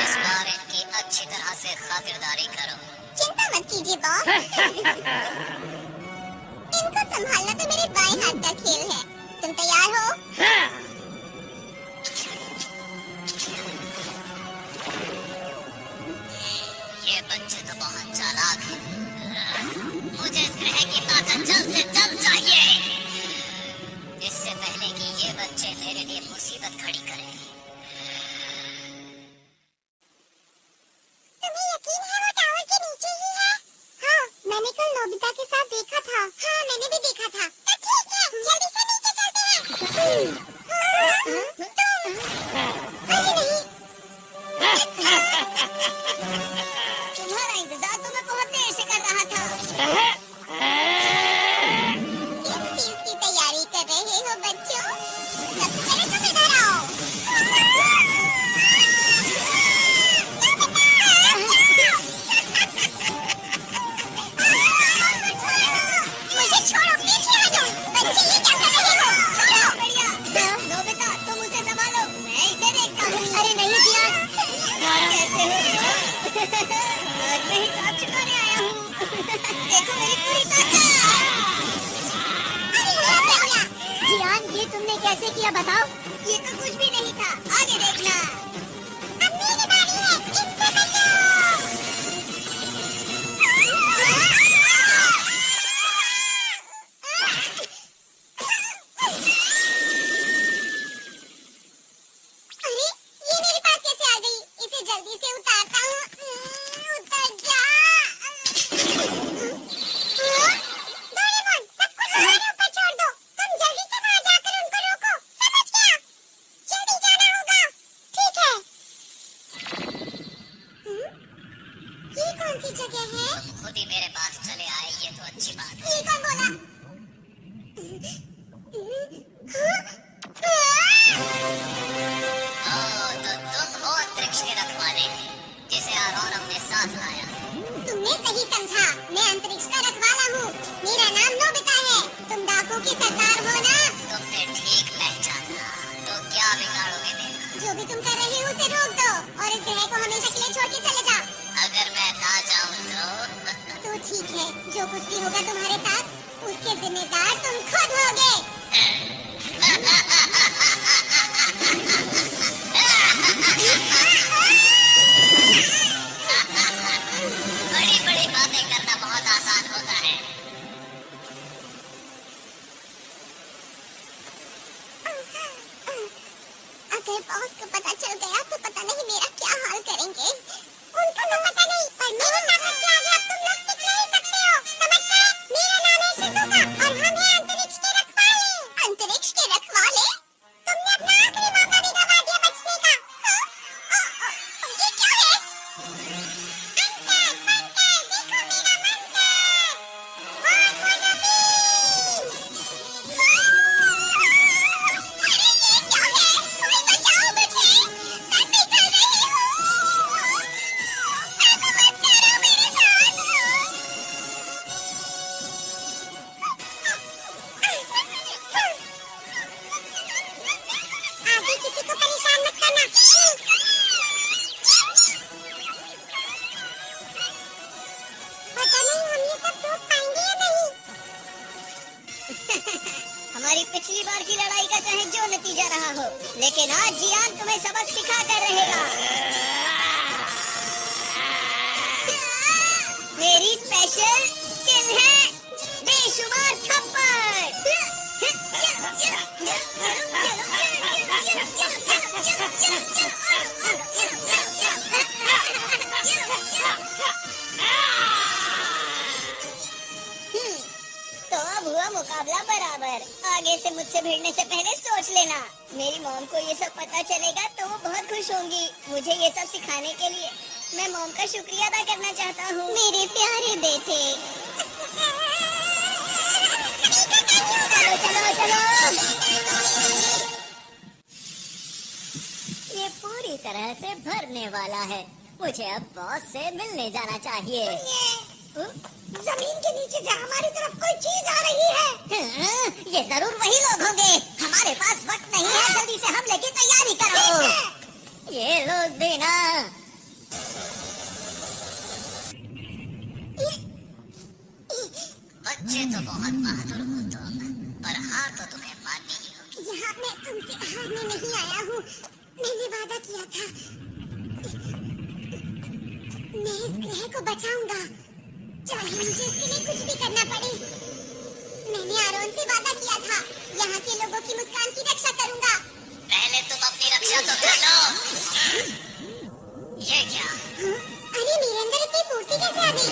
इस बार इनकी अच्छी तरह से खातिरदारी करो। चिंता मत कीजिए बॉस। इनको संभालना तो मेरे बाएं हाथ का खेल है। तुम तैयार हो? ये बच्चे तो बहुत चालाक हैं। मुझे इस ग्रह की ताकत जल्द से जल्द चाहिए, इससे पहले कि ये बच्चे मेरे लिए मुसीबत खड़ी करें। तुम्हें यकीन है वो टावर के नीचे ही है? हाँ, मैंने कल नोबिता के साथ देखा था। हाँ, मैंने भी देखा था। तो ठीक है, जल्दी से नीचे चलते हैं। अरे नहीं। तुम्हारा इंतजार तो मैं बहुत देर से कर रहा था। किस चीज की तैयारी कर रहे हो बच्चों? सबसे पहले तुम इधर आओ। मुझे छोड़ो, पीछे हटो। बच्चे ये क्या कर रहे हो? छोड़ो। बढ़िया। नोबिता तुम उसे संभालो, मैं इसे देखता हूँ। अरे नहीं जियान, कैसे हो? आज मैं हिसाब चुकाने आया हूँ। देखो मेरी पूरी ताकत। जियान, ये तुमने कैसे किया बताओ? ये तो कुछ भी नहीं था, आगे देखना। अब मेरी बारी है, इनसे बचो। अरे, ये मेरे पास कैसे आ गई? इसे जल्दी से उतारता हूँ। उतर जा। डोरेमोन, सब कुछ हमारे ऊपर छोड़ दो। तुम जल्दी से वहाँ जाकर उनको रोको। समझ गया? जल्दी जाना होगा। ठीक है। ये कौन सी जगह है? तुम खुद ही मेरे पास चले आए, ये तो अच्छी बात है। ये कौन बोला? तो तुम हो अंतरिक्ष के रखवाले, जिसे आरोन अपने साथ लाया। तुमने सही समझा। मैं अंतरिक्ष का रखवाला हूँ। मेरा नाम नोबिता है। तुम डाकू की सरदार हो ना? तुमने ठीक पहचाना। तो क्या बिगाड़ोगे मेरा? जो भी तुम कर रहे हो उसे रोक दो और इस ग्रह को हमेशा के लिए छोड़ के चले जाओ। अगर मैं ना जाऊं तो ठीक है, जो कुछ भी होगा तुम्हारे साथ उसके जिम्मेदार तुम खुद होगे। बड़ी बड़ी बातें करना बहुत आसान होता है। अगर बॉस को पता चल गया तो पता नहीं मेरा क्या हाल करेंगे। उनको तो पता नहीं, पर मेरी ताकत के आगे अब तुम लोग टिक नहीं सकते हो। समझ गए? मेरा नाम है शिज़ुका और हम हैं अंतरिक्ष के रखवाले। अंतरिक्ष के रखवाले? तुमने अपना आखिरी मौका भी गवा दिया बचने का। हाँ? ये क्या है? मंतर, मंतर, देखो मेरा मंतर। और खोलो बीम। अरे ये क्या है? कोई बचाओ मुझे। मैं पिघल रही हूँ। ऐसा मत करो मेरे साथ। आगे किसी को परेशान मत करना। पता नहीं हम ये सब रोक पाएंगे या नहीं। हमारी पिछली बार की लड़ाई का चाहे जो नतीजा रहा हो, लेकिन आज जियान तुम्हें सबक सिखा कर रहेगा। मेरी स्पेशल स्किल है बेशुमार थप्पड़। तो अब हुआ मुकाबला बराबर। आगे से मुझसे भिड़ने से पहले सोच लेना। मेरी मॉम को ये सब पता चलेगा तो वो बहुत खुश होंगी। मुझे ये सब सिखाने के लिए मैं मॉम का शुक्रिया अदा करना चाहता हूँ। मेरे प्यारे बेटे। चलो चलो चलो। ये पूरी तरह से भरने वाला है। मुझे अब बॉस से मिलने जाना चाहिए। जमीन के नीचे से हमारी तरफ कोई चीज आ रही है। ये जरूर वही लोग होंगे। हमारे पास वक्त नहीं है, जल्दी से हमले की तैयारी करो। ये लोग भी ना। बच्चे तो बहुत बहादुर हो तुम, पर हार तो तुम्हें माननी ही होगी। यहाँ मैं तुमसे हारने नहीं आया हूँ। मैंने वादा किया था, मैं इस ग्रह को बचाऊंगा, चाहे मुझे इसके लिए कुछ भी करना पड़े। मैंने आरोन से वादा किया था, यहाँ के लोगों की मुस्कान की रक्षा करूंगा। पहले तुम अपनी रक्षा तो कर लो। ये क्या? अरे मेरे अंदर इतनी फुर्ती कैसे आ गई?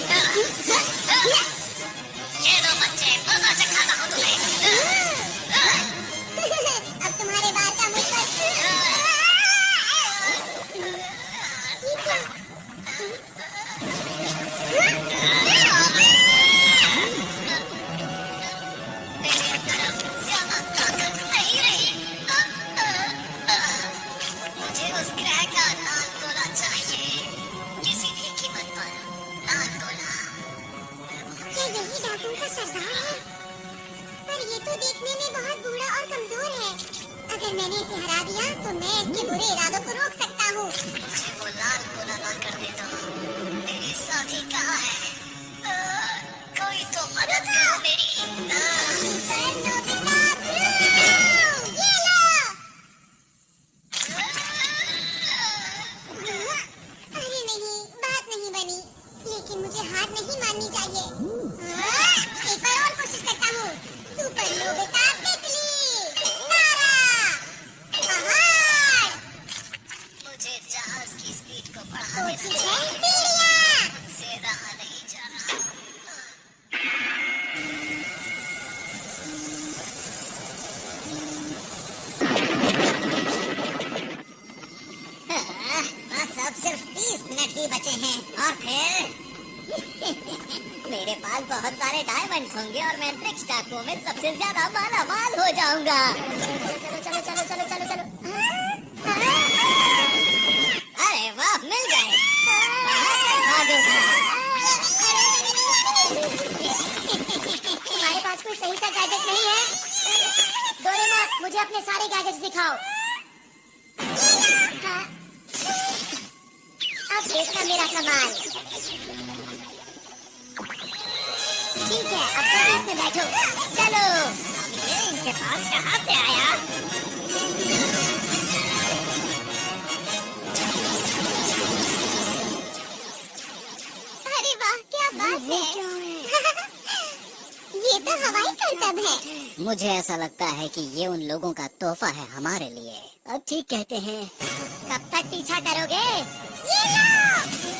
ये दो बच्चे, मजा चखाता हूँ तुम्हें। अब तुम्हारे बाल का मुझ पर मेरी तरफ ज्यादा ताकत नहीं रही। मुझे उस ग्रह का लाल गोला चाहिए, किसी भी कीमत पर लाल गोला। क्या यही डाकुओं का सरदार है? पर ये तो देखने में बहुत बूढ़ा और कमजोर है। अगर मैंने इसे हरा दिया तो मैं इसके बुरे इरादों को रोक सकता हूँ। मुझे वो लाल गोला ला कर दे दो। मेरे साथी कहाँ है? कोई तो मदद करो मेरी। ये लो। अरे नहीं, बात नहीं बनी, लेकिन मुझे हार नहीं माननी चाहिए। एक बार और कोशिश करता हूँ। सुपर नोबिता तितली तारा पहाड़। मुझे जहाज की स्पीड को बढ़ाने कोशिश है सीढ़ियाँ। से रहा नहीं जा रहा। बस अब सिर्फ 30 मिनट ही बचे हैं और फिर मेरे पास बहुत सारे डायमंड्स होंगे और मैं अंतरिक्ष डाकुओं में सबसे ज्यादा माला माल हो जाऊंगा। चलो चलो चलो चलो चलो चलो। अरे वाह, मिल गए। तुम्हारे पास कोई सही सा गैजेट नहीं है? डोरेमोन, मुझे अपने सारे गैजेट्स दिखाओ। अब देखना मेरा कमाल। ठीक है, अब जल्दी इसमें बैठो। चलो। ये इनके पास कहाँ से आया? अरे वाह, क्या बात है। ये तो हवाई करतब है। मुझे ऐसा लगता है कि ये उन लोगों का तोहफा है हमारे लिए। अब ठीक कहते हैं। कब तक पीछा करोगे? ये लो।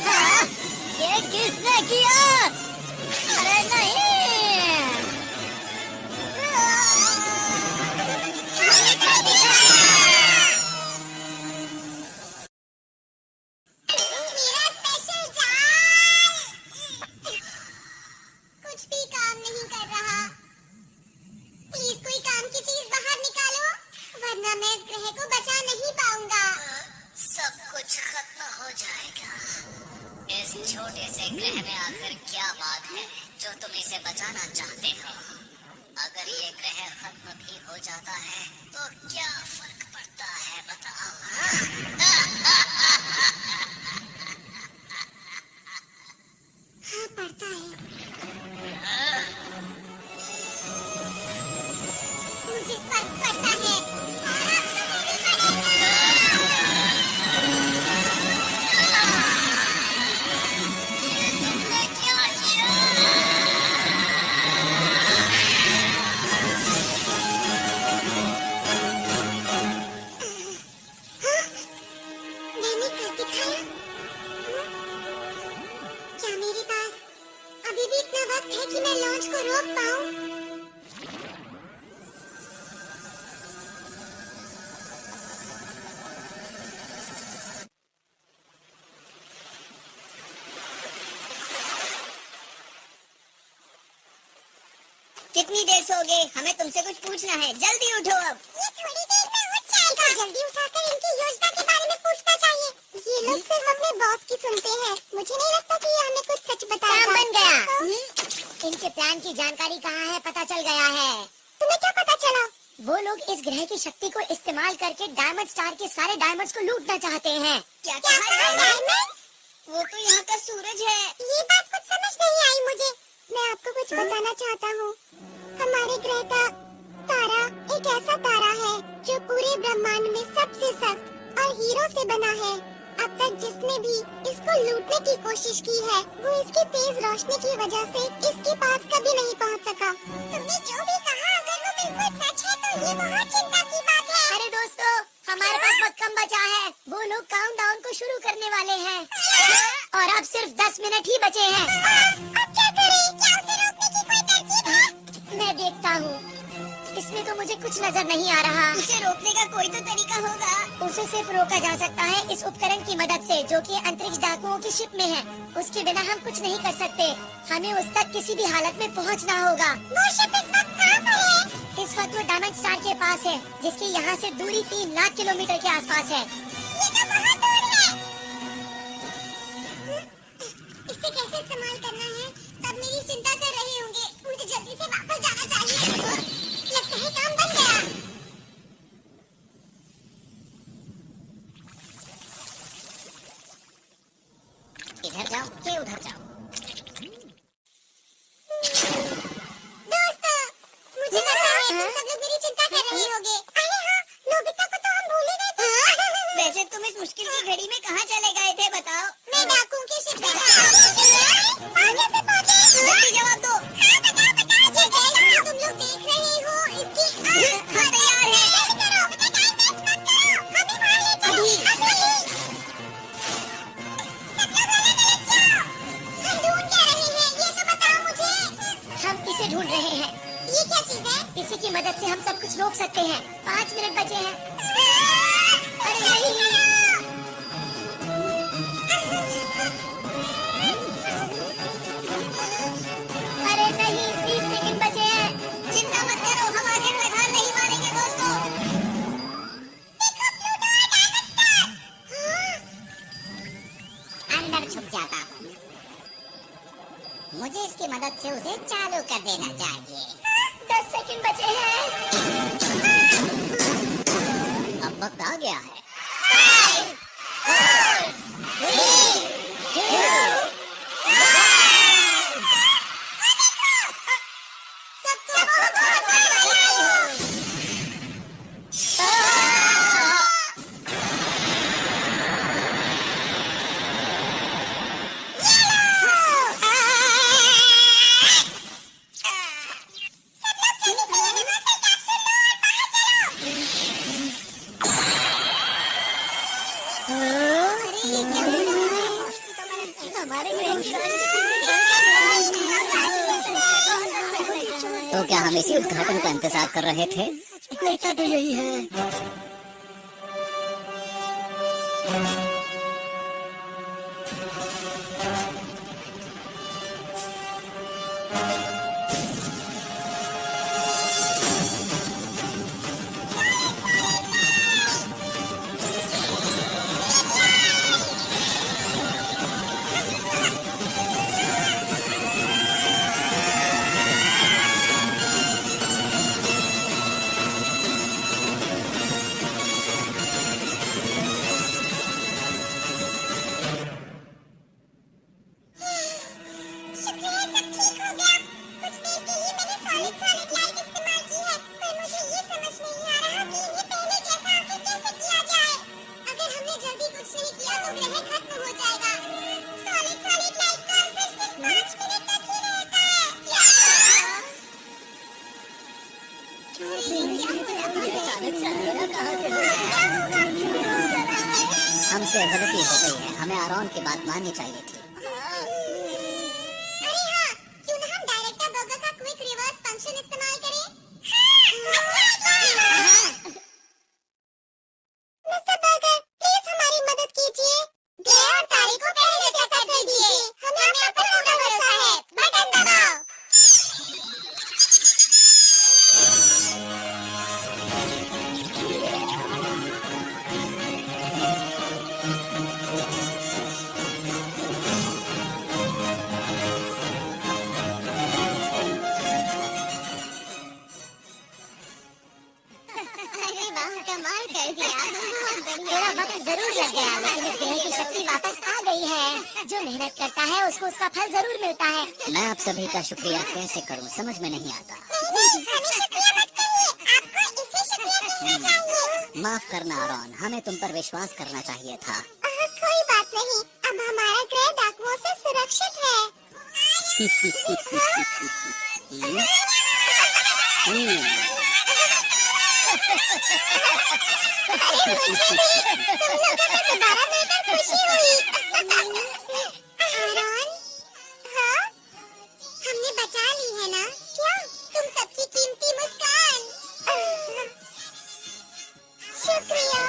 हाँ, ये किसने किया? अरे नहीं। मेरा स्पेशल जाल कुछ भी काम नहीं कर रहा। प्लीज कोई काम की चीज बाहर निकालो, वरना मैं इस ग्रह को बचा नहीं पाऊंगा। सब कुछ खत्म हो जाएगा। इस छोटे से ग्रह में आखिर क्या बात है जो तुम इसे बचाना चाहते हो? अगर ये ग्रह खत्म भी हो जाता है तो क्या फर्क पड़ता है बताओ? हाँ, पड़ता है। मुझे फर्क पड़ता है। तुमने क्या किया? मैंने कर दिखाया। क्या मेरे पास अभी भी इतना वक्त है कि मैं लॉन्च को रोक पाऊं? कितनी देर सोगे? हमें तुमसे कुछ पूछना है, जल्दी उठो अब। ये थोड़ी देर में उठ जाएगा। जल्दी उठाकर इनकी योजना के बारे में पूछना चाहिए। ये लोग सिर्फ अपने बॉस की सुनते हैं। मुझे नहीं लगता कि ये हमें कुछ सच बताएगा। काम बन गया। की जानकारी कहाँ है पता चल गया है। तुम्हें क्या पता चला? वो लोग इस ग्रह की शक्ति को इस्तेमाल करके डायमंड स्टार के सारे डायमंड्स को लूटना चाहते हैं। क्या डायमंड? वो तो यहाँ का सूरज है। ये बात कुछ समझ नहीं आई मुझे। मैं आपको कुछ बताना चाहता हूँ। हमारे ग्रह का तारा एक ऐसा तारा है जो पूरे ब्रह्मांड में सबसे सख्त और हीरो से बना है। अब तक जिसने भी इसको लूटने की कोशिश की है वो इसकी तेज रोशनी की वजह से इसके पास कभी नहीं पहुंच सका। तुमने जो भी कहा अगर वो बिल्कुल सच है तो ये बहुत चिंता की बात है। अरे दोस्तों, हमारे पास बहुत कम बचा है। वो लोग काउंटडाउन को शुरू करने वाले हैं और अब सिर्फ 10 मिनट ही बचे हैं। अब क्या करें? क्या उसे रोकने की कोई तरकीब है? मैं देखता हूँ। इसमें तो मुझे कुछ नजर नहीं आ रहा। उसे रोकने का कोई तो तरीका होगा। उसे सिर्फ रोका जा सकता है इस उपकरण की मदद से जो कि अंतरिक्ष डाकुओं की शिप में है। उसके बिना हम कुछ नहीं कर सकते। हमें उस तक किसी भी हालत में पहुंचना होगा। वो शिप इस वक्त कहाँ पर है? इस वक्त वो डायमंड स्टार के पास है जिसकी यहाँ से दूरी 3 लाख किलोमीटर के आसपास है। ये तो बहुत दूर है। इसे कैसे इस्तेमाल करना है सब मेरी चिंता कर रहे होंगे। मुझे जल्दी से वापस जाना चाहिए। लगता है काम बन गया। इधर जाओ के उधर जाओ। दोस्तों, मुझे पता है तुम सब लोग मेरी चिंता कर रहे होंगे। अरे हाँ, नोबिता को तो हम भूल ही गए थे। वैसे तुम इस मुश्किल की घड़ी में कहाँ चले गए थे बताओ? मैं डाकुओं की शिप में आगे से पहुंचे। जल्दी जवाब दो। हाँ बताओ बताओ। जैसा तुम लोग देख रहे हो इसकी हम तैयार हैं। जल्दी करो, टाइम वेस्ट मत करो। हमें वहाँ ले चलो। अभी सब लोग अलग अलग जाओ। हम ढूंढ क्या रहे हैं ये तो बताओ मुझे। हम इसे ढूंढ रहे हैं। ये क्या चीज है? इसी की मदद से हम सब कुछ रोक सकते हैं। 5 मिनट बचे हैं। अरे नहीं। अरे नहीं, 30 सेकंड बचे हैं। चिंता मत करो, हम आगे में हार नहीं मानेंगे दोस्तों। देखो प्लूटो और डायमंड स्टार। अंदर छुप जाता हूँ। मुझे इसकी मदद से उसे चालू कर देना चाहिए। 10 सेकंड बचे हैं। अब वक्त आ गया है। 5, 4, 3, 2, तो क्या हम इसी उद्घाटन का इंतजार कर रहे थे? लगता तो यही है। हमसे गलती हो गई है। हमें आरोन की बात माननी चाहिए थी। अरे हाँ, क्यों ना हम डायरेक्टर बर्गर का क्विक रिवर्स फंक्शन इस्तेमाल करें? मिस्टर बर्गर, प्लीज हमारी मदद कीजिए। ग्रह और तारे को पहले जैसा कर दीजिए। हमें आप पर पूरा भरोसा है। बटन दबाओ। वाह कमाल कर दिया, बहुत बढ़िया। थोड़ा वक्त जरूर लग गया, लेकिन इस ग्रह की शक्ति वापस आ गई है। जो मेहनत करता है उसको उसका फल जरूर मिलता है। मैं आप सभी का शुक्रिया कैसे करूं, समझ में नहीं आता। हमें शुक्रिया मत कहिए, आपको इसे शुक्रिया कहना चाहिए। माफ करना रॉन, हमें तुम पर विश्वास करना चाहिए था। कोई बात नहीं, अब हमारा ग्रह डाकुओं से सुरक्षित है। अरे मुझे भी तुम लोगों से दोबारा मिलकर खुशी हुई। आरोन, हाँ, हमने बचा ली है ना? क्या तुम सबकी कीमती मुस्कान। शुक्रिया।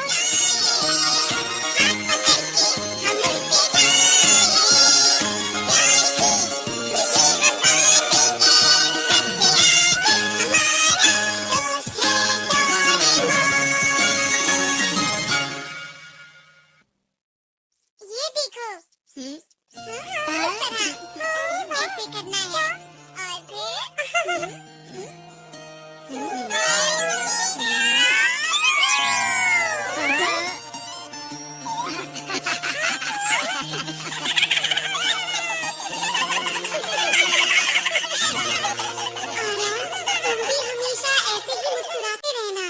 ये देखो। ऐसे करना है और तुम भी हमेशा ऐसे ही मुस्कुराते रहना।